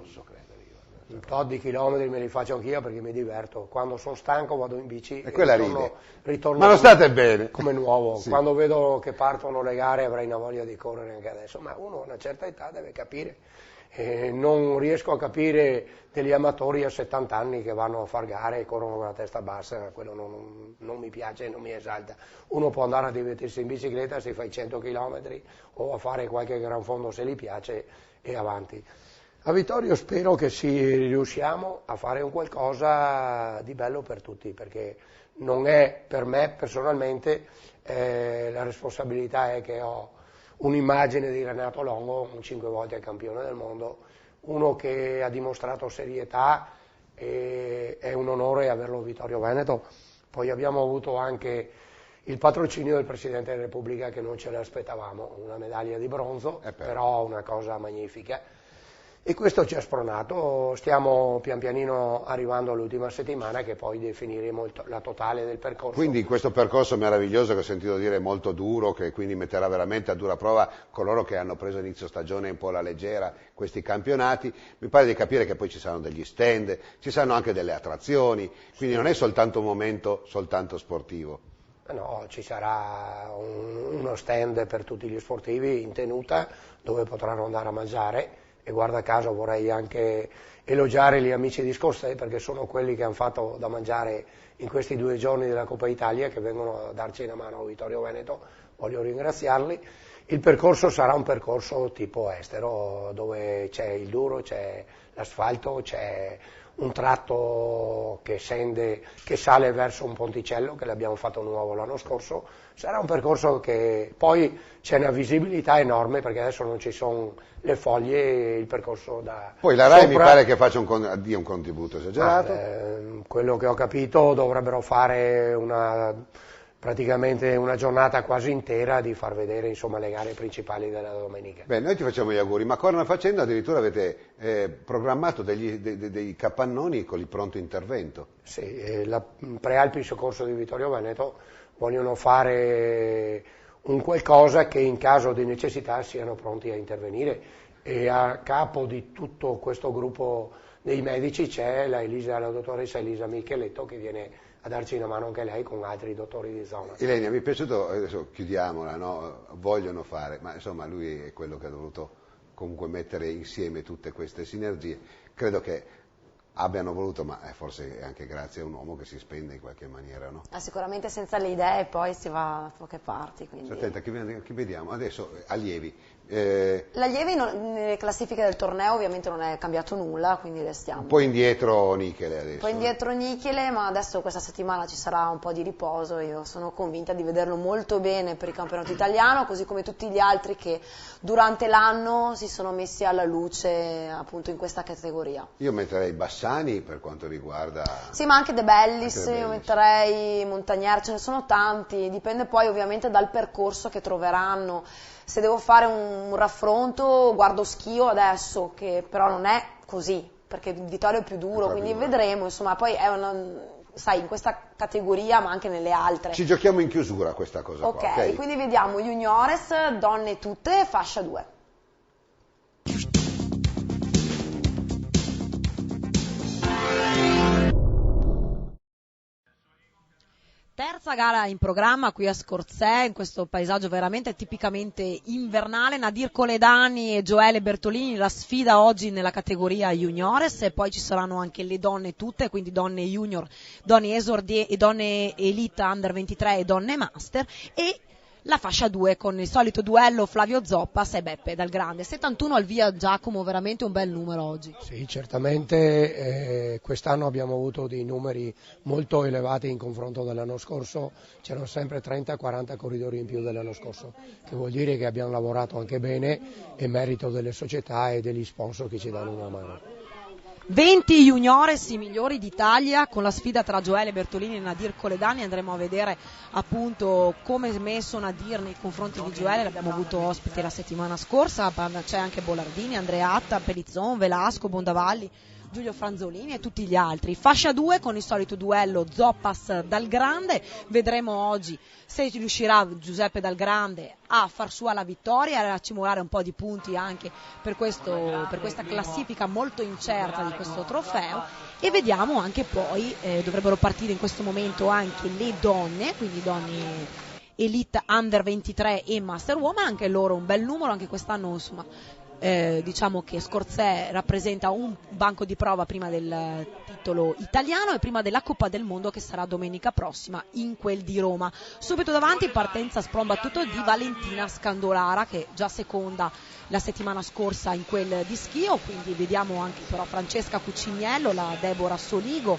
posso credere io. Un po' di chilometri me li faccio anch'io perché mi diverto. Quando sono stanco vado in bici e quella ritorno ma non state bene? Come nuovo. Sì. Quando vedo che partono le gare avrei una voglia di correre anche adesso, ma uno a una certa età deve capire. Non riesco a capire degli amatori a 70 anni che vanno a far gare e corrono con la testa bassa, quello non mi piace, non mi esalta. Uno può andare a divertirsi in bicicletta, si fa i 100 km o a fare qualche gran fondo se gli piace e avanti. A Vittorio spero che riusciamo a fare un qualcosa di bello per tutti, perché non è per me personalmente, la responsabilità è che ho un'immagine di Renato Longo, un 5 volte campione del mondo, uno che ha dimostrato serietà e è un onore averlo Vittorio Veneto. Poi abbiamo avuto anche il patrocinio del Presidente della Repubblica che non ce l'aspettavamo, una medaglia di bronzo, però una cosa magnifica. E questo ci ha spronato, stiamo pian pianino arrivando all'ultima settimana che poi definiremo la totale del percorso. Quindi questo percorso meraviglioso che ho sentito dire molto duro, che quindi metterà veramente a dura prova coloro che hanno preso inizio stagione un po' alla leggera questi campionati, mi pare di capire che poi ci saranno degli stand, ci saranno anche delle attrazioni, quindi non è soltanto un momento soltanto sportivo. No, ci sarà uno stand per tutti gli sportivi in tenuta dove potranno andare a mangiare. E guarda caso vorrei anche elogiare gli amici di Scorsese perché sono quelli che hanno fatto da mangiare in questi 2 giorni della Coppa Italia, che vengono a darci una mano a Vittorio Veneto, voglio ringraziarli. Il percorso sarà un percorso tipo estero dove c'è il duro, c'è l'asfalto, c'è un tratto che sale verso un ponticello che l'abbiamo fatto nuovo l'anno scorso. Sarà un percorso che poi c'è una visibilità enorme perché adesso non ci sono le foglie e il percorso da poi la RAI mi pare che faccia un contributo esagerato. Quello che ho capito dovrebbero fare praticamente una giornata quasi intera di far vedere insomma le gare principali della domenica. Beh, noi ti facciamo gli auguri, ma corna facendo addirittura avete programmato dei capannoni con il pronto intervento. Sì, la Prealpi Soccorso di Vittorio Veneto vogliono fare un qualcosa che in caso di necessità siano pronti a intervenire e a capo di tutto questo gruppo dei medici c'è la dottoressa Elisa Micheletto che viene a darci una mano anche lei con altri dottori di zona. Elenia, mi è piaciuto, adesso chiudiamola, no? Vogliono fare, ma insomma lui è quello che ha dovuto comunque mettere insieme tutte queste sinergie, credo che abbiano voluto, ma forse anche grazie a un uomo che si spende in qualche maniera, no? Sicuramente senza le idee poi si va da poche parti. Quindi... Attenta, chi vediamo? Adesso allievi. L'allievi nelle classifiche del torneo ovviamente non è cambiato nulla, quindi restiamo. Un po' indietro Nichele adesso. Un po' indietro Nichele, ma adesso questa settimana ci sarà un po' di riposo, io sono convinta di vederlo molto bene per il campionato italiano, così come tutti gli altri che durante l'anno si sono messi alla luce appunto in questa categoria. Io metterei Bassani per quanto riguarda... Sì, ma anche De Bellis, io metterei Montagnier, ce ne sono tanti, dipende poi ovviamente dal percorso che troveranno. Se devo fare un raffronto guardo Schio adesso, che però non è così, perché il Vittorio è più duro, quindi vedremo, insomma, poi è sai, in questa categoria ma anche nelle altre. Ci giochiamo in chiusura questa cosa qua, ok? Quindi vediamo juniores, donne tutte, fascia 2. Terza gara in programma qui a Scorzè, in questo paesaggio veramente tipicamente invernale. Nadir Coledani e Gioele Bertolini, la sfida oggi nella categoria juniores, e poi ci saranno anche le donne tutte, quindi donne junior, donne esordie e donne elite under 23 e donne master, e la fascia 2 con il solito duello Flavio Zoppas e Beppe Dal Grande. 71 al via, Giacomo, veramente un bel numero oggi. Sì, certamente quest'anno abbiamo avuto dei numeri molto elevati in confronto dell'anno scorso, c'erano sempre 30-40 corridori in più dell'anno scorso, che vuol dire che abbiamo lavorato anche bene e merito delle società e degli sponsor che ci danno una mano. 20 juniores i migliori d'Italia con la sfida tra Gioele Bertolini e Nadir Coledani. Andremo a vedere appunto come è messo Nadir nei confronti di Gioele, l'abbiamo avuto ospite la settimana scorsa, c'è anche Bolardini, Andreatta, Pelizzon, Velasco, Bondavalli, Giulio Franzolini e tutti gli altri. Fascia 2 con il solito duello Zoppas Dal Grande, vedremo oggi se riuscirà Giuseppe Dal Grande a far sua la vittoria e a accumulare un po' di punti anche per questa classifica molto incerta di questo trofeo, e vediamo anche poi, dovrebbero partire in questo momento anche le donne, quindi donne Elite Under 23 e Master Woman, anche loro un bel numero, anche quest'anno insomma. Diciamo che Scorzè rappresenta un banco di prova prima del titolo italiano e prima della Coppa del Mondo che sarà domenica prossima in quel di Roma. Subito davanti partenza sprombattuto di Valentina Scandolara, che già seconda la settimana scorsa in quel di Schio, quindi vediamo anche però Francesca Cuciniello, la Deborah Soligo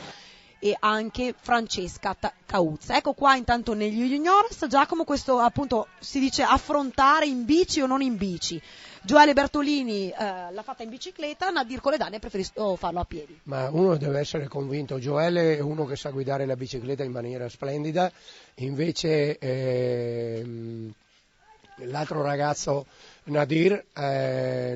e anche Francesca Cauzza. Ecco qua intanto negli juniors, Giacomo, questo appunto si dice affrontare in bici o non in bici. Gioele Bertolini l'ha fatta in bicicletta, Nadir Coledani ha preferito farlo a piedi. Ma uno deve essere convinto, Gioele è uno che sa guidare la bicicletta in maniera splendida, invece l'altro ragazzo Nadir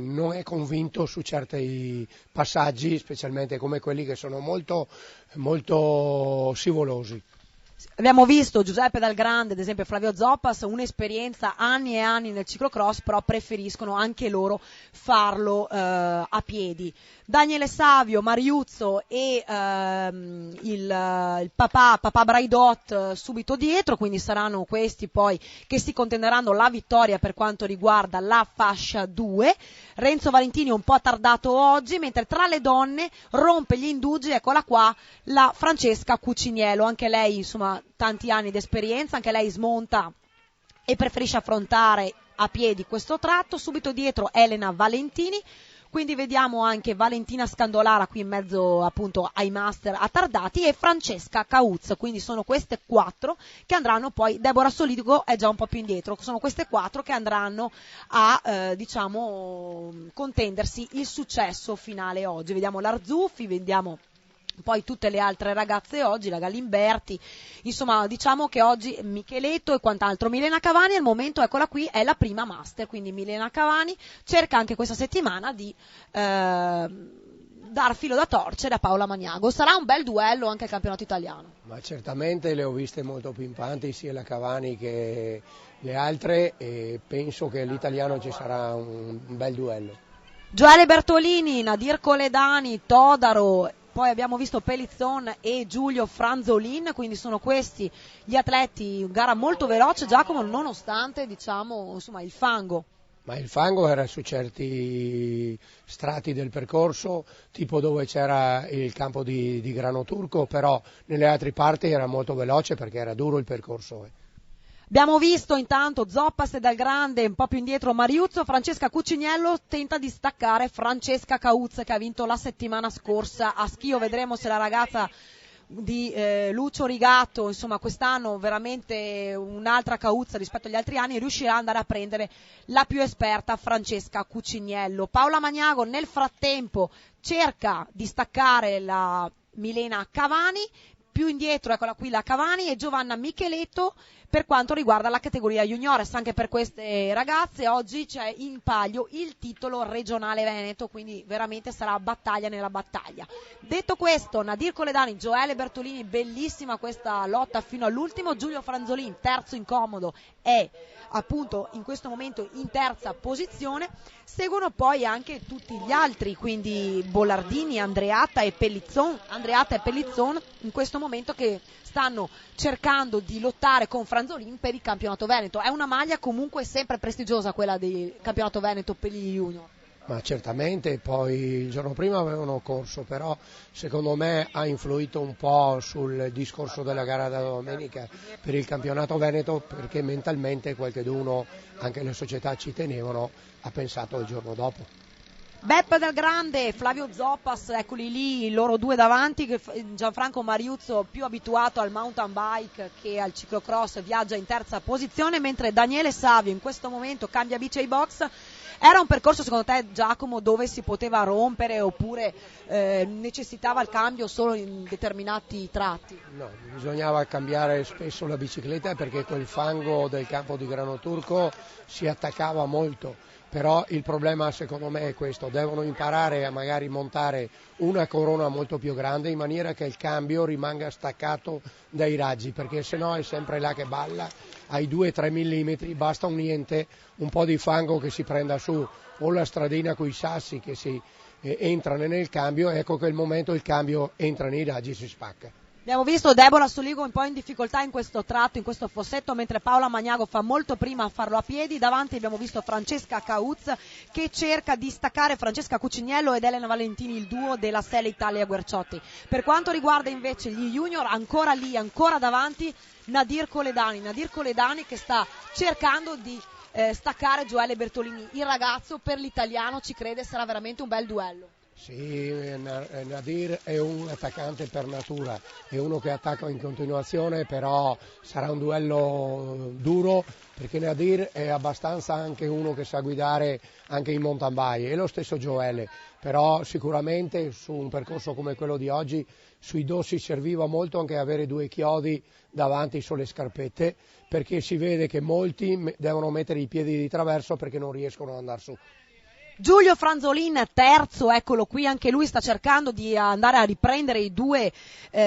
non è convinto su certi passaggi, specialmente come quelli che sono molto, molto scivolosi. Abbiamo visto Giuseppe Dal Grande, ad esempio Flavio Zoppas, un'esperienza anni e anni nel ciclocross, però preferiscono anche loro farlo a piedi. Daniele Savio, Mariuzzo e il papà Braidot subito dietro, quindi saranno questi poi che si contenderanno la vittoria per quanto riguarda la fascia 2. Renzo Valentini un po' tardato oggi, mentre tra le donne rompe gli indugi, eccola qua, la Francesca Cuciniello, anche lei insomma tanti anni di esperienza, anche lei smonta e preferisce affrontare a piedi questo tratto. Subito dietro Elena Valentini, quindi vediamo anche Valentina Scandolara qui in mezzo appunto ai master attardati e Francesca Cauz, quindi sono queste 4 che andranno poi, Deborah Soligo è già un po' più indietro, sono queste 4 che andranno a diciamo contendersi il successo finale oggi. Vediamo l'Arzuffi, vediamo poi tutte le altre ragazze oggi, la Galimberti, insomma diciamo che oggi Micheletto e quant'altro. Milena Cavani al momento, eccola qui, è la prima master, quindi Milena Cavani cerca anche questa settimana di dar filo da torcere a Paola Magnago. Sarà un bel duello anche il campionato italiano. Ma certamente le ho viste molto pimpanti sia la Cavani che le altre, e penso che all'italiano ci sarà un bel duello. Gioele Bertolini, Nadir Coledani, Todaro, poi abbiamo visto Pelizzon e Giulio Franzolin, quindi sono questi gli atleti, gara molto veloce, Giacomo, nonostante diciamo insomma il fango. Ma il fango era su certi strati del percorso, tipo dove c'era il campo di grano turco, però nelle altre parti era molto veloce perché era duro il percorso. Abbiamo visto intanto Zoppas e Dal Grande, un po' più indietro Mariuzzo, Francesca Cuciniello tenta di staccare Francesca Cauz che ha vinto la settimana scorsa a Schio. Vedremo se la ragazza di Lucio Rigatto, insomma quest'anno veramente un'altra Cauzza rispetto agli altri anni, riuscirà ad andare a prendere la più esperta Francesca Cuciniello. Paola Magnago nel frattempo cerca di staccare la Milena Cavani, più indietro eccola qui la Cavani e Giovanna Micheletto per quanto riguarda la categoria juniores. Anche per queste ragazze oggi c'è in palio il titolo regionale Veneto, quindi veramente sarà battaglia nella battaglia. Detto questo, Nadir Coledani, Gioele Bertolini, bellissima questa lotta fino all'ultimo. Giulio Franzolin, terzo incomodo, è appunto in questo momento in terza posizione. Seguono poi anche tutti gli altri, quindi Bollardini, Andreatta e Pellizzon in questo momento che stanno cercando di lottare con Franzolin per il campionato Veneto. È una maglia comunque sempre prestigiosa quella del campionato Veneto per gli junior. Ma certamente, poi il giorno prima avevano corso, però secondo me ha influito un po' sul discorso della gara da domenica per il campionato Veneto, perché mentalmente qualcheduno, anche le società ci tenevano, ha pensato il giorno dopo. Beppe Dal Grande, Flavio Zoppas, eccoli lì, loro due davanti, Gianfranco Mariuzzo più abituato al mountain bike che al ciclocross viaggia in terza posizione, mentre Daniele Savio in questo momento cambia bici ai box Era un percorso secondo te, Giacomo, dove si poteva rompere oppure necessitava il cambio solo in determinati tratti? No, bisognava cambiare spesso la bicicletta perché quel fango del campo di grano turco si attaccava molto, però il problema secondo me è questo, devono imparare a magari montare una corona molto più grande in maniera che il cambio rimanga staccato dai raggi, perché sennò è sempre là che balla, ai 2-3 mm basta un niente, un po' di fango che si prenda su o la stradina coi sassi che si entrano nel cambio, ecco che il momento il cambio entra nei raggi e si spacca. Abbiamo visto Deborah Soligo un po' in difficoltà in questo tratto, in questo fossetto, mentre Paola Magnago fa molto prima a farlo a piedi. Davanti abbiamo visto Francesca Cauz che cerca di staccare Francesca Cuciniello ed Elena Valentini, il duo della Selle Italia Guerciotti. Per quanto riguarda invece gli junior, ancora lì, ancora davanti Nadir Coledani che sta cercando di staccare Gioele Bertolini. Il ragazzo per l'italiano ci crede, sarà veramente un bel duello. Sì, Nadir è un attaccante per natura, è uno che attacca in continuazione, però sarà un duello duro perché Nadir è abbastanza anche uno che sa guidare anche in mountain bike, e lo stesso Gioele, però sicuramente su un percorso come quello di oggi sui dossi serviva molto anche avere 2 chiodi davanti sulle scarpette, perché si vede che molti devono mettere i piedi di traverso perché non riescono ad andare su. Giulio Franzolin terzo, eccolo qui, anche lui sta cercando di andare a riprendere i due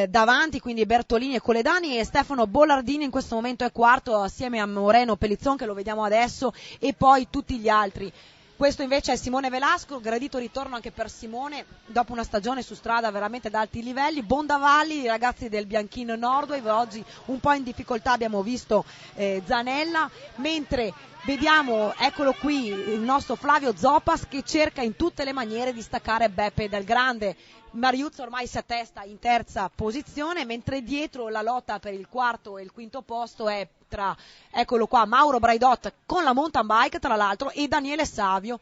davanti, quindi Bertolini e Coledani, e Stefano Bollardini in questo momento è quarto assieme a Moreno Pellizzon che lo vediamo adesso, e poi tutti gli altri. Questo invece è Simone Velasco, gradito ritorno anche per Simone dopo una stagione su strada veramente ad alti livelli. Bondavalli, i ragazzi del Bianchino Nordwave, oggi un po' in difficoltà abbiamo visto Zanella, mentre vediamo, eccolo qui, il nostro Flavio Zoppas che cerca in tutte le maniere di staccare Beppe Del Grande. Mariuzzo ormai si attesta in terza posizione, mentre dietro la lotta per il quarto e il quinto posto è tra, eccolo qua, Mauro Braidot con la mountain bike tra l'altro e Daniele Savio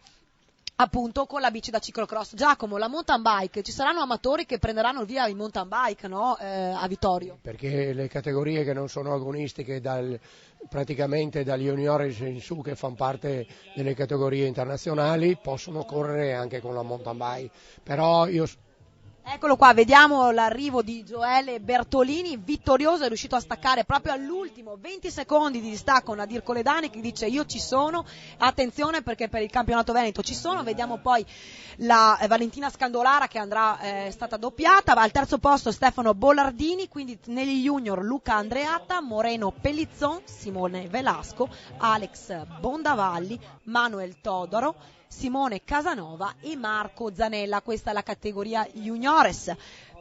appunto con la bici da ciclocross. Giacomo, la mountain bike, ci saranno amatori che prenderanno via il mountain bike, no? A Vittorio? Perché le categorie che non sono agonistiche praticamente dagli juniores in su, che fanno parte delle categorie internazionali, possono correre anche con la mountain bike, però io... Eccolo qua, vediamo l'arrivo di Gioele Bertolini, vittorioso, è riuscito a staccare proprio all'ultimo, 20 secondi di distacco Nadir Coledani che dice io ci sono, attenzione perché per il campionato veneto ci sono. Vediamo poi la Valentina Scandolara che andrà, è stata doppiata, va al terzo posto Stefano Bollardini, quindi negli junior Luca Andreatta, Moreno Pellizzon, Simone Velasco, Alex Bondavalli, Manuel Todoro, Simone Casanova e Marco Zanella. Questa è la categoria juniores.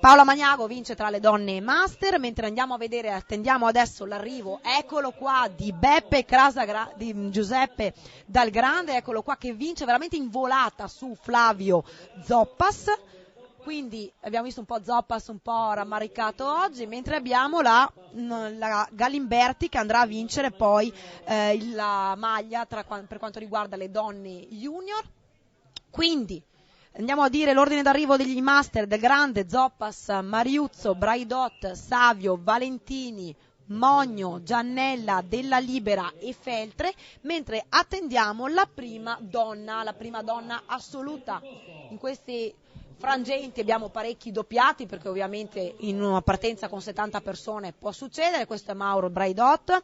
Paola Magnago vince tra le donne master, mentre andiamo a vedere, attendiamo adesso l'arrivo, eccolo qua, di di Giuseppe Dal Grande, eccolo qua che vince veramente in volata su Flavio Zoppas. Quindi abbiamo visto un po' Zoppas un po' rammaricato oggi, mentre abbiamo la Galimberti che andrà a vincere poi la maglia per quanto riguarda le donne junior. Quindi andiamo a dire l'ordine d'arrivo degli master: Del Grande, Zoppas, Mariuzzo, Braidot, Savio, Valentini, Mogno, Giannella, Della Libera e Feltre, mentre attendiamo la prima donna assoluta. In questi frangenti abbiamo parecchi doppiati perché ovviamente in una partenza con 70 persone può succedere. Questo è Mauro Braidot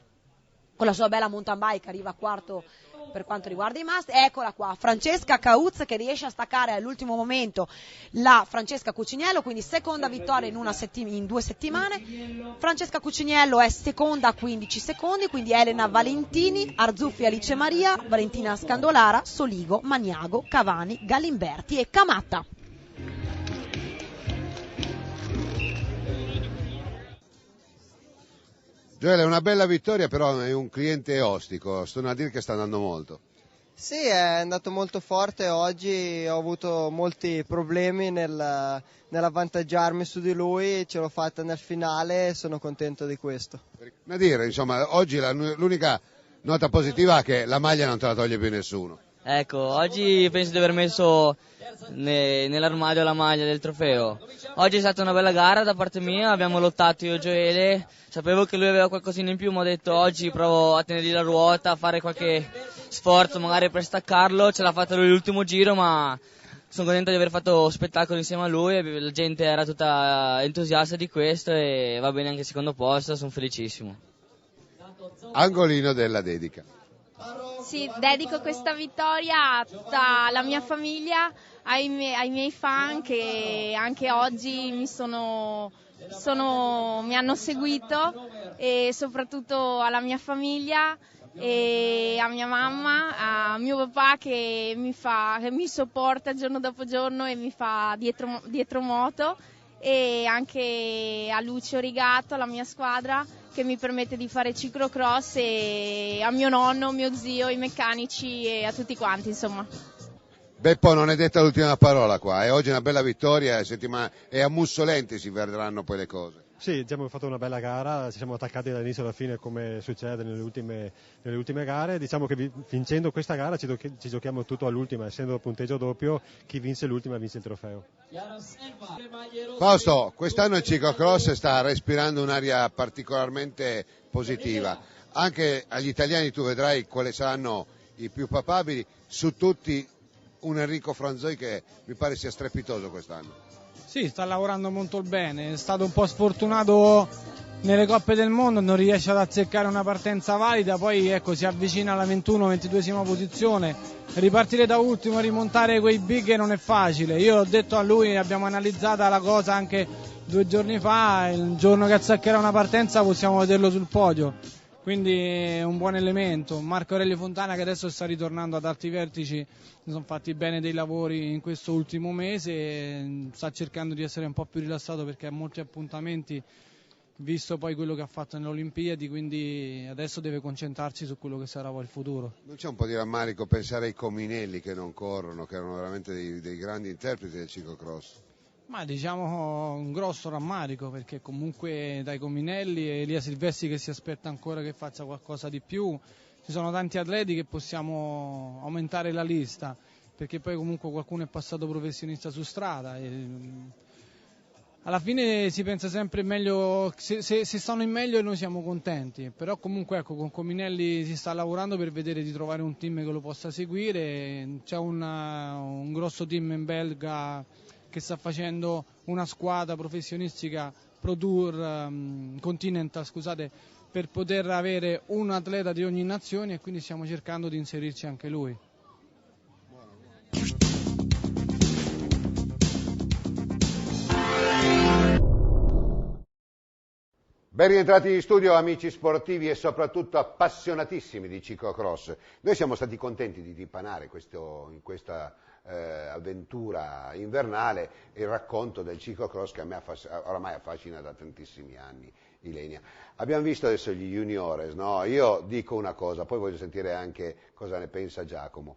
con la sua bella mountain bike, arriva quarto per quanto riguarda i master. Eccola qua, Francesca Cauz che riesce a staccare all'ultimo momento la Francesca Cuciniello, quindi seconda vittoria in 2 settimane. Francesca Cuciniello è seconda a 15 secondi, quindi Elena Valentini, Arzuffi Alice Maria, Valentina Scandolara, Soligo, Magnago, Cavani, Galimberti e Camatta. Gioele, è una bella vittoria, però è un cliente ostico, sto a dire che sta andando molto. Sì, è andato molto forte oggi, ho avuto molti problemi nell'avvantaggiarmi su di lui, ce l'ho fatta nel finale e sono contento di questo. Nadir, insomma, oggi l'unica nota positiva è che la maglia non te la toglie più nessuno. Ecco, oggi penso di aver messo nell'armadio la maglia del trofeo. Oggi è stata una bella gara da parte mia, abbiamo lottato io e Gioele, sapevo che lui aveva qualcosina in più, ma ho detto oggi provo a tenergli la ruota, a fare qualche sforzo magari per staccarlo, ce l'ha fatta lui l'ultimo giro, ma sono contento di aver fatto spettacolo insieme a lui, la gente era tutta entusiasta di questo e va bene anche il secondo posto, sono felicissimo. Angolino della dedica. Sì, dedico questa vittoria a tutta la mia famiglia, ai miei fan che anche oggi mi hanno seguito, e soprattutto alla mia famiglia e a mia mamma, a mio papà che mi sopporta giorno dopo giorno e mi fa dietro moto, e anche a Lucio Rigato, la mia squadra, che mi permette di fare ciclocross, e a mio nonno, mio zio, i meccanici e a tutti quanti, insomma. Beppo, non è detta l'ultima parola qua, oggi è una bella vittoria, e a Mussolenti si vedranno poi le cose. Sì, diciamo che abbiamo fatto una bella gara, ci siamo attaccati dall'inizio alla fine come succede nelle ultime gare. Diciamo che vincendo questa gara ci giochiamo tutto all'ultima, essendo punteggio doppio, chi vince l'ultima vince il trofeo. Fausto, quest'anno il ciclocross sta respirando un'aria particolarmente positiva. Anche agli italiani tu vedrai quali saranno i più papabili, su tutti un Enrico Franzoi che mi pare sia strepitoso quest'anno. Sì, sta lavorando molto bene, è stato un po' sfortunato nelle Coppe del Mondo, non riesce ad azzeccare una partenza valida, poi ecco, si avvicina alla 21-22esima posizione, ripartire da ultimo, rimontare quei big non è facile. Io ho detto a lui, abbiamo analizzata la cosa anche 2 giorni fa, il giorno che azzeccherà una partenza possiamo vederlo sul podio, quindi è un buon elemento. Marco Aurelio Fontana, che adesso sta ritornando ad alti vertici, sono fatti bene dei lavori in questo ultimo mese e sta cercando di essere un po' più rilassato perché ha molti appuntamenti, visto poi quello che ha fatto nelle Olimpiadi, quindi adesso deve concentrarsi su quello che sarà poi il futuro. Non c'è un po' di rammarico pensare ai Cominelli che non corrono, che erano veramente dei grandi interpreti del ciclocross? Ma diciamo un grosso rammarico, perché comunque dai Cominelli e Elia Silvestri che si aspetta ancora che faccia qualcosa di più, ci sono tanti atleti che possiamo aumentare la lista, perché poi comunque qualcuno è passato professionista su strada e alla fine si pensa sempre meglio, se stanno in meglio noi siamo contenti, però comunque ecco, con Cominelli si sta lavorando per vedere di trovare un team che lo possa seguire, c'è un grosso team in Belga che sta facendo una squadra professionistica Continental, scusate, per poter avere un atleta di ogni nazione, e quindi stiamo cercando di inserirci anche lui. Ben rientrati in studio, amici sportivi e soprattutto appassionatissimi di ciclocross. Noi siamo stati contenti di dipanare in questa avventura invernale il racconto del ciclocross che a me oramai affascina da tantissimi anni, Ilenia. Abbiamo visto adesso gli juniores, no? Io dico una cosa, poi voglio sentire anche cosa ne pensa Giacomo.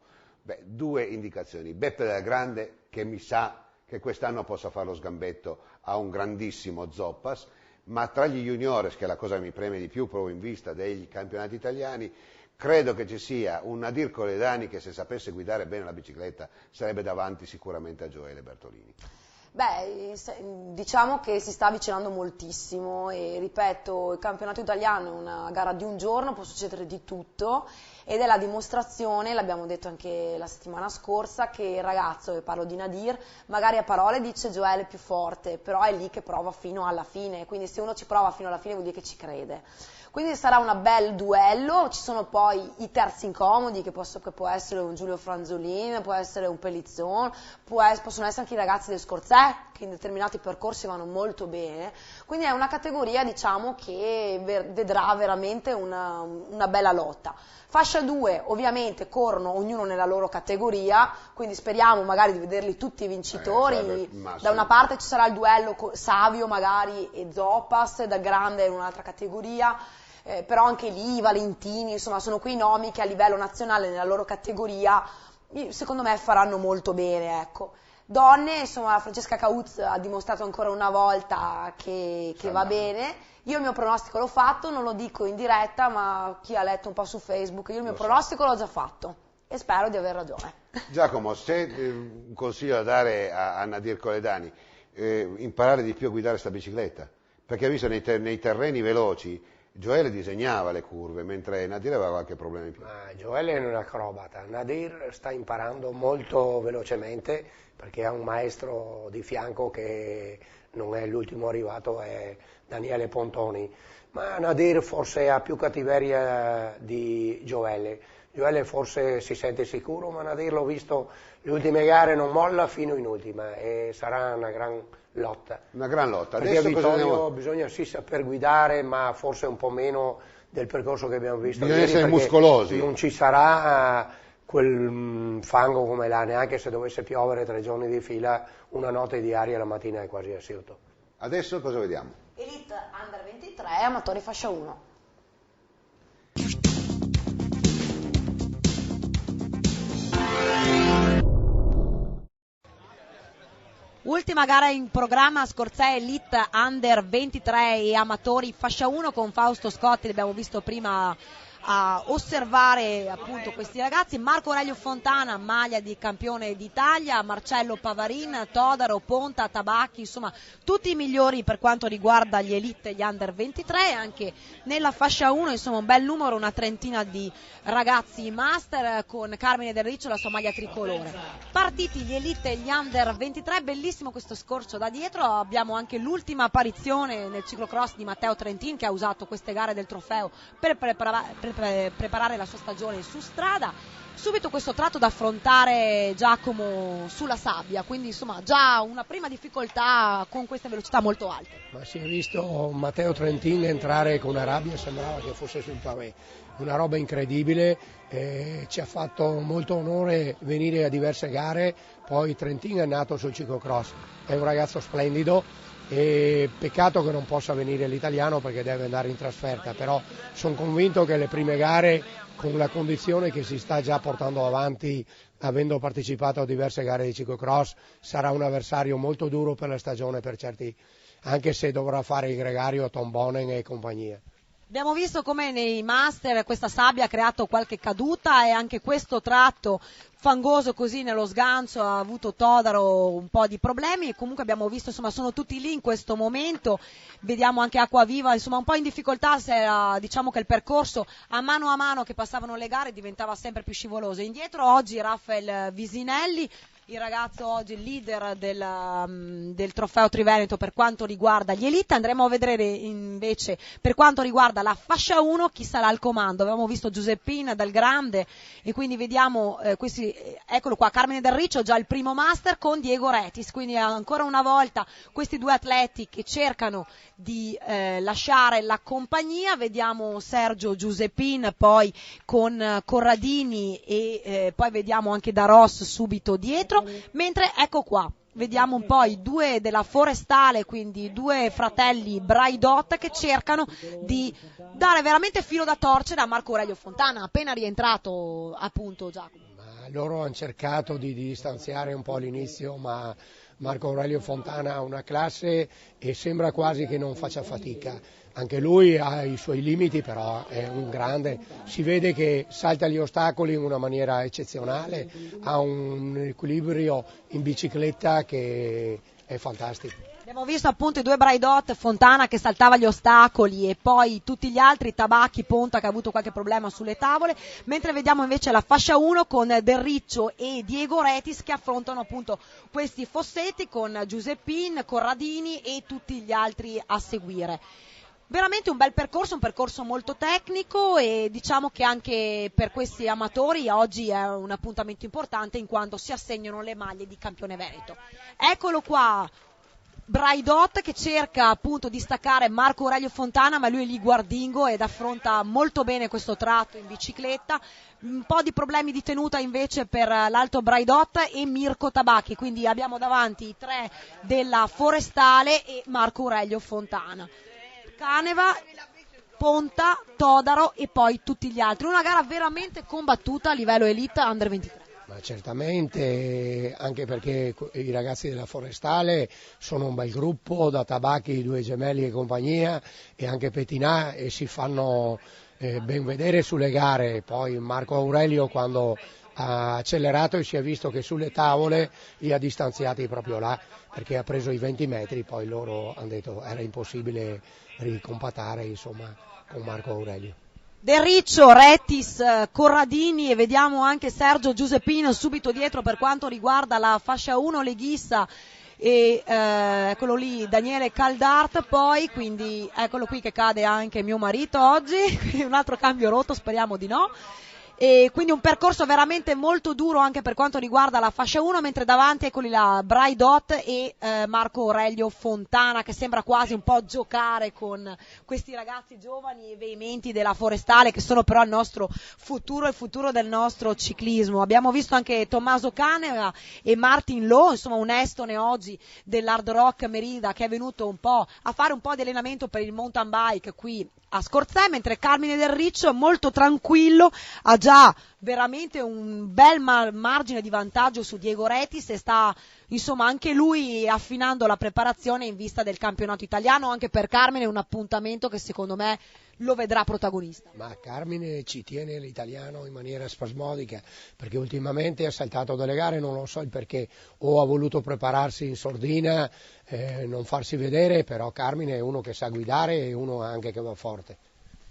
2 indicazioni. Beppe Della Grande, che mi sa che quest'anno possa fare lo sgambetto a un grandissimo Zoppas, ma tra gli juniores, che è la cosa che mi preme di più proprio in vista dei campionati italiani, credo che ci sia un Nadir Coledani che, se sapesse guidare bene la bicicletta, sarebbe davanti sicuramente a Gioele Bertolini. Diciamo che si sta avvicinando moltissimo e ripeto, il campionato italiano è una gara di un giorno, può succedere di tutto ed è la dimostrazione, l'abbiamo detto anche la settimana scorsa, che il ragazzo, e parlo di Nadir, magari a parole dice Gioele è più forte, però è lì che prova fino alla fine, quindi se uno ci prova fino alla fine vuol dire che ci crede. Quindi sarà un bel duello, ci sono poi i terzi incomodi che può essere un Giulio Franzolin, può essere un Pellizzon, possono essere anche i ragazzi del Scorzè che in determinati percorsi vanno molto bene, quindi è una categoria diciamo che vedrà veramente una bella lotta. Fascia 2 ovviamente corrono ognuno nella loro categoria, quindi speriamo magari di vederli tutti vincitori, da una parte ci sarà il duello Savio magari e Zoppas, da grande in un'altra categoria, però anche lì Valentini, insomma sono quei nomi che a livello nazionale nella loro categoria secondo me faranno molto bene, ecco. Donne, insomma Francesca Cauz ha dimostrato ancora una volta che va bene. Io il mio pronostico l'ho fatto, non lo dico in diretta, ma chi ha letto un po' su Facebook, io il mio pronostico l'ho già fatto. e spero di aver ragione. Giacomo, se un consiglio da dare a Nadir Coledani, imparare di più a guidare questa bicicletta, perché ha visto nei terreni veloci Gioele disegnava le curve, mentre Nadir aveva qualche problema in più. Gioele è un acrobata, Nadir sta imparando molto velocemente perché ha un maestro di fianco che non è l'ultimo arrivato, è Daniele Pontoni, ma Nadir forse ha più cattiveria di Gioele. Gioele forse si sente sicuro, ma Nadir l'ho visto le ultime gare, non molla fino in ultima e sarà una gran lotta. Una gran lotta. Perché Adesso a Vittorio bisogna sì saper guidare, ma forse un po' meno del percorso che abbiamo visto. Bisogna essere muscolosi. Non ci sarà quel fango come là, neanche se dovesse piovere 3 giorni di fila, una notte di aria la mattina è quasi assurdo. Adesso cosa vediamo? Elite Under 23, amatori fascia 1. Ultima gara in programma, Scorzè Elite Under 23 e amatori fascia 1 con Fausto Scotti, l'abbiamo visto prima a osservare appunto questi ragazzi. Marco Aurelio Fontana, maglia di campione d'Italia, Marcello Pavarin, Todaro, Ponta, Tabacchi, insomma tutti i migliori per quanto riguarda gli Elite e gli Under 23, anche nella fascia 1 insomma un bel numero, una trentina di ragazzi master con Carmine Del Riccio la sua maglia tricolore. Partiti gli Elite e gli Under 23, bellissimo questo scorcio da dietro, abbiamo anche l'ultima apparizione nel ciclocross di Matteo Trentin che ha usato queste gare del trofeo per preparare la sua stagione su strada. Subito questo tratto da affrontare Giacomo sulla sabbia, quindi insomma già una prima difficoltà con queste velocità molto alte. Ma si è visto Matteo Trentin entrare con una rabbia, sembrava che fosse sul pavé, una roba incredibile, ci ha fatto molto onore venire a diverse gare, poi Trentin è nato sul ciclocross, è un ragazzo splendido. E peccato che non possa venire l'italiano perché deve andare in trasferta, però sono convinto che le prime gare, con la condizione che si sta già portando avanti avendo partecipato a diverse gare di ciclocross, sarà un avversario molto duro per la stagione per certi, anche se dovrà fare il gregario Tom Bonen e compagnia. Abbiamo visto come nei master questa sabbia ha creato qualche caduta e anche questo tratto fangoso così nello sgancio ha avuto Todaro un po' di problemi e comunque abbiamo visto insomma sono tutti lì in questo momento, vediamo anche Acquaviva insomma un po' in difficoltà, diciamo che il percorso a mano che passavano le gare diventava sempre più scivoloso. Indietro oggi Raffaele Visinelli, il ragazzo oggi il leader del trofeo Triveneto per quanto riguarda gli Elite. Andremo a vedere invece per quanto riguarda la fascia 1 chi sarà al comando. Avevamo visto Giuseppina dal Grande e quindi vediamo questi, eccolo qua, Carmine Del Riccio già il primo master con Diego Retis, quindi ancora una volta questi due atleti che cercano di lasciare la compagnia. Vediamo Sergio Giuseppin poi con Corradini e poi vediamo anche Daros subito dietro. Mentre ecco qua, vediamo un po' i due della Forestale, quindi due fratelli Braidot che cercano di dare veramente filo da torcere a Marco Aurelio Fontana, appena rientrato appunto Giacomo. Loro hanno cercato di distanziare un po' all'inizio, ma Marco Aurelio Fontana ha una classe e sembra quasi che non faccia fatica. Anche lui ha i suoi limiti, però è un grande, si vede che salta gli ostacoli in una maniera eccezionale, ha un equilibrio in bicicletta che è fantastico. Abbiamo visto appunto i due Braidot, Fontana che saltava gli ostacoli e poi tutti gli altri, Tabacchi, Ponta che ha avuto qualche problema sulle tavole, mentre vediamo invece la fascia 1 con Del Riccio e Diego Retis che affrontano appunto questi fossetti con Giuseppin, Corradini e tutti gli altri a seguire. Veramente un bel percorso, un percorso molto tecnico e diciamo che anche per questi amatori oggi è un appuntamento importante in quanto si assegnano le maglie di campione veneto. Eccolo qua, Braidot che cerca appunto di staccare Marco Aurelio Fontana, ma lui è lì guardingo ed affronta molto bene questo tratto in bicicletta. Un po' di problemi di tenuta invece per l'alto Braidot e Mirko Tabacchi, quindi abbiamo davanti i tre della Forestale e Marco Aurelio Fontana. Caneva, Ponta, Todaro e poi tutti gli altri. Una gara veramente combattuta a livello Elite Under 23. Ma certamente, anche perché i ragazzi della Forestale sono un bel gruppo, da Tabacchi, i due gemelli e compagnia, e anche Petinà, e si fanno ben vedere sulle gare. Poi Marco Aurelio, quando ha accelerato e si è visto che sulle tavole li ha distanziati proprio là, perché ha preso i 20 metri, poi loro hanno detto era impossibile ricompattare, insomma, con Marco Aurelio. Del Riccio, Rettis, Corradini, e vediamo anche Sergio Giuseppino subito dietro per quanto riguarda la fascia 1 leghista, e eccolo lì Daniele Caldart, poi quindi eccolo qui che cade anche mio marito oggi, un altro cambio rotto, speriamo di no. E quindi un percorso veramente molto duro anche per quanto riguarda la fascia 1, mentre davanti eccoli là Braidot e Marco Aurelio Fontana, che sembra quasi un po' giocare con questi ragazzi giovani e veementi della Forestale, che sono però il nostro futuro, il futuro del nostro ciclismo. Abbiamo visto anche Tommaso Caneva e Martin Lowe, insomma un estone oggi dell'Hard Rock Merida, che è venuto un po' a fare un po' di allenamento per il mountain bike qui a Scorzè, mentre Carmine Del Riccio è molto tranquillo, ha già veramente un bel margine di vantaggio su Diego Rettis e sta insomma anche lui affinando la preparazione in vista del campionato italiano. Anche per Carmine è un appuntamento che secondo me lo vedrà protagonista. Ma Carmine ci tiene l'italiano in maniera spasmodica, perché ultimamente ha saltato delle gare, non lo so il perché, o ha voluto prepararsi in sordina, non farsi vedere, però Carmine è uno che sa guidare e uno anche che va forte.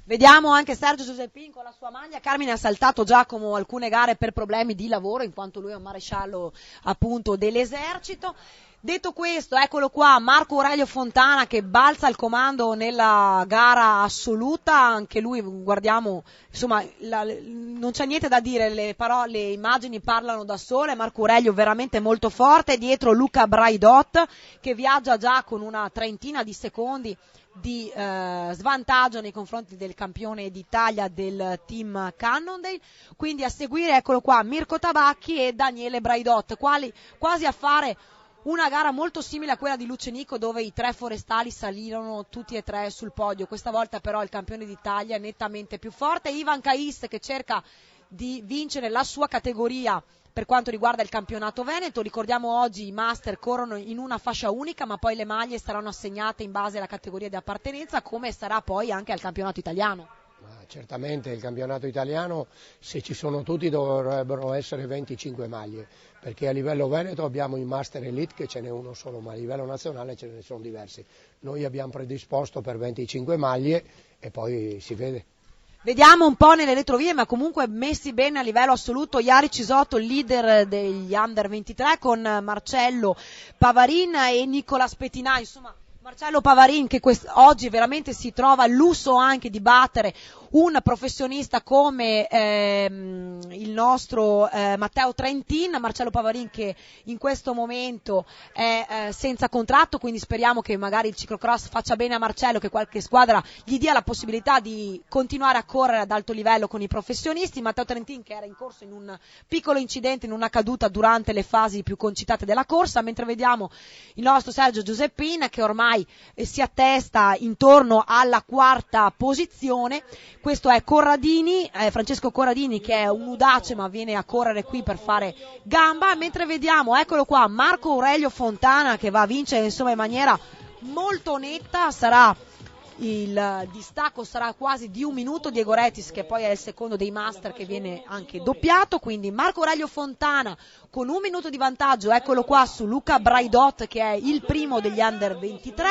Vediamo anche Sergio Giuseppin con la sua maglia. Carmine ha saltato Giacomo alcune gare per problemi di lavoro, in quanto lui è un maresciallo appunto dell'esercito. Detto questo, eccolo qua Marco Aurelio Fontana che balza il comando nella gara assoluta, anche lui guardiamo, insomma non c'è niente da dire, le immagini parlano da sole. Marco Aurelio veramente molto forte, dietro Luca Braidot che viaggia già con una trentina di secondi di svantaggio nei confronti del campione d'Italia del team Cannondale. Quindi a seguire eccolo qua Mirko Tabacchi e Daniele Braidot, quasi a fare una gara molto simile a quella di Lucenico, dove i tre forestali salirono tutti e tre sul podio. Questa volta però il campione d'Italia è nettamente più forte. Ivan Kais che cerca di vincere la sua categoria per quanto riguarda il campionato veneto. Ricordiamo oggi i master corrono in una fascia unica, ma poi le maglie saranno assegnate in base alla categoria di appartenenza, come sarà poi anche al campionato italiano. Certamente il campionato italiano, se ci sono tutti, dovrebbero essere 25 maglie, perché a livello veneto abbiamo il Master Elite che ce n'è uno solo, ma a livello nazionale ce ne sono diversi. Noi abbiamo predisposto per 25 maglie e poi si vede. Vediamo un po' nelle retrovie, ma comunque messi bene a livello assoluto. Iari Cisotto, leader degli Under 23, con Marcello Pavarin e Nicola Spettinà, insomma Marcello Pavarin che oggi veramente si trova il lusso anche di battere un professionista come il nostro Matteo Trentin. Marcello Pavarin che in questo momento è senza contratto, quindi speriamo che magari il ciclocross faccia bene a Marcello, che qualche squadra gli dia la possibilità di continuare a correre ad alto livello con i professionisti. Matteo Trentin che era in corso in un piccolo incidente, in una caduta durante le fasi più concitate della corsa, mentre vediamo il nostro Sergio Giuseppin che ormai si attesta intorno alla quarta posizione. Questo è Corradini, Francesco Corradini, che è un udace ma viene a correre qui per fare gamba, mentre vediamo, eccolo qua, Marco Aurelio Fontana che va a vincere insomma in maniera molto netta. Il distacco sarà quasi di un minuto. Diego Rettis che poi è il secondo dei master che viene anche doppiato, quindi Marco Aurelio Fontana con un minuto di vantaggio, eccolo qua su Luca Braidot che è il primo degli Under 23,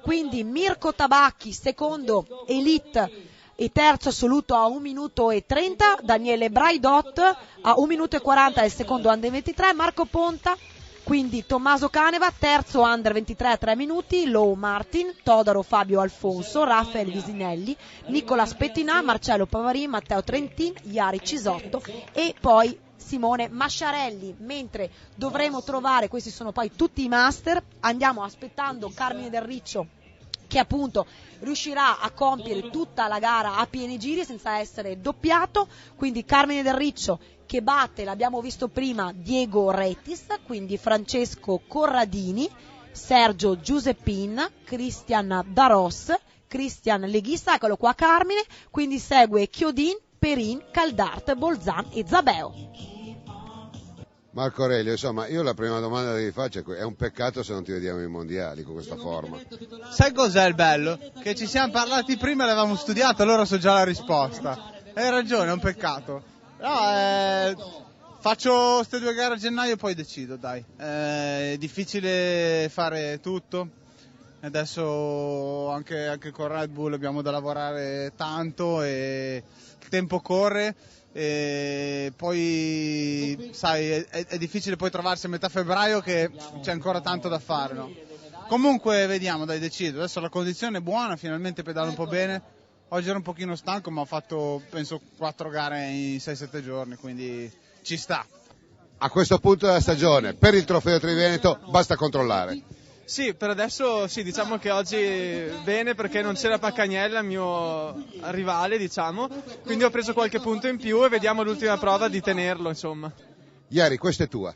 quindi Mirko Tabacchi secondo Elite e terzo assoluto a 1 minuto e 30, Daniele Braidot a 1 minuto e 40 è il secondo Under 23, Marco Ponta, quindi Tommaso Caneva, terzo Under 23 a 3 minuti, Lowe Martin, Todaro Fabio Alfonso, Raffaele Visinelli, Nicola Spettinà, Marcello Pavarin, Matteo Trentin, Iari Cisotto e poi Simone Masciarelli, mentre dovremo trovare, questi sono poi tutti i master, andiamo aspettando Carmine Del Riccio che appunto riuscirà a compiere tutta la gara a pieni giri senza essere doppiato, quindi Carmine Del Riccio che batte, l'abbiamo visto prima, Diego Rettis, quindi Francesco Corradini, Sergio Giuseppin, Cristian Daros, Cristian Leghista, eccolo qua Carmine, quindi segue Chiodin, Perin, Caldart, Bolzan e Zabeo. Marco Aurelio, insomma, io la prima domanda che vi faccio è un peccato se non ti vediamo ai mondiali con questa forma. Sai cos'è il bello? Che ci siamo parlati prima e l'avevamo studiato, allora so già la risposta. Hai ragione, è un peccato. No, Faccio queste 2 gare a gennaio e poi decido, dai. È difficile fare tutto. Adesso anche con Red Bull abbiamo da lavorare tanto e il tempo corre. E poi, sai, è difficile poi trovarsi a metà febbraio che c'è ancora tanto da fare, no? Comunque vediamo, dai, decido. Adesso la condizione è buona, finalmente pedalo un po' bene. Oggi ero un pochino stanco, ma ho fatto penso 4 gare in 6-7 giorni, quindi ci sta. A questo punto della stagione, per il Trofeo Triveneto, basta controllare. Sì, per adesso sì, diciamo che oggi bene perché non c'era Paccagnella, il mio rivale, diciamo, quindi ho preso qualche punto in più e vediamo l'ultima prova di tenerlo, insomma. Ieri, questa è tua.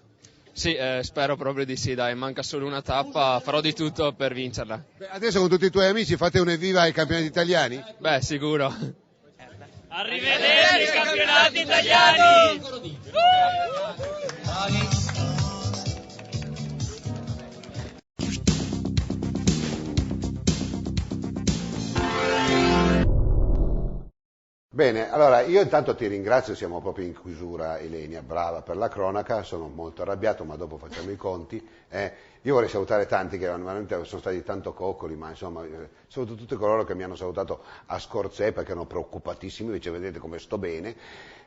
Sì, spero proprio di sì, dai, manca solo una tappa, farò di tutto per vincerla. Adesso con tutti i tuoi amici fate un evviva ai campionati italiani? Beh, sicuro. Arrivederci campionati italiani! Bene, allora io intanto ti ringrazio, siamo proprio in chiusura, Ilenia, brava per la cronaca, sono molto arrabbiato ma dopo facciamo i conti. Io vorrei salutare tanti che veramente sono stati tanto coccoli, ma insomma saluto tutti coloro che mi hanno salutato a Scorzè perché erano preoccupatissimi, invece vedete come sto bene.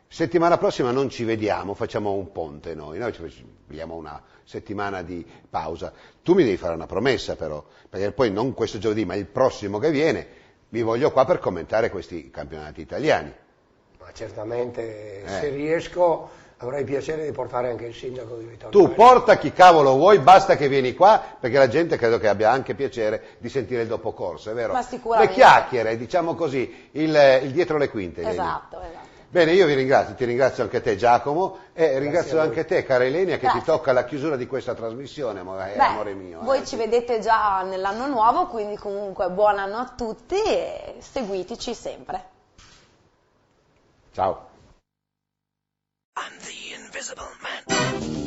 Settimana prossima non ci vediamo, facciamo un ponte noi ci vediamo una settimana di pausa. Tu mi devi fare una promessa però, perché poi non questo giovedì ma il prossimo che viene, vi voglio qua per commentare questi campionati italiani. Ma certamente, se riesco, avrei piacere di portare anche il sindaco di Vittorio. Tu porta chi cavolo vuoi, basta che vieni qua, perché la gente credo che abbia anche piacere di sentire il dopocorso, è vero? Ma sicuramente. Le chiacchiere, diciamo così, il dietro le quinte. Esatto. Bene, io vi ringrazio, ti ringrazio anche te Giacomo e ringrazio anche te cara Ilenia che ti tocca la chiusura di questa trasmissione, amore mio. Voi ci vedete già nell'anno nuovo, quindi comunque buon anno a tutti e seguiteci sempre. Ciao. I'm the Invisible Man.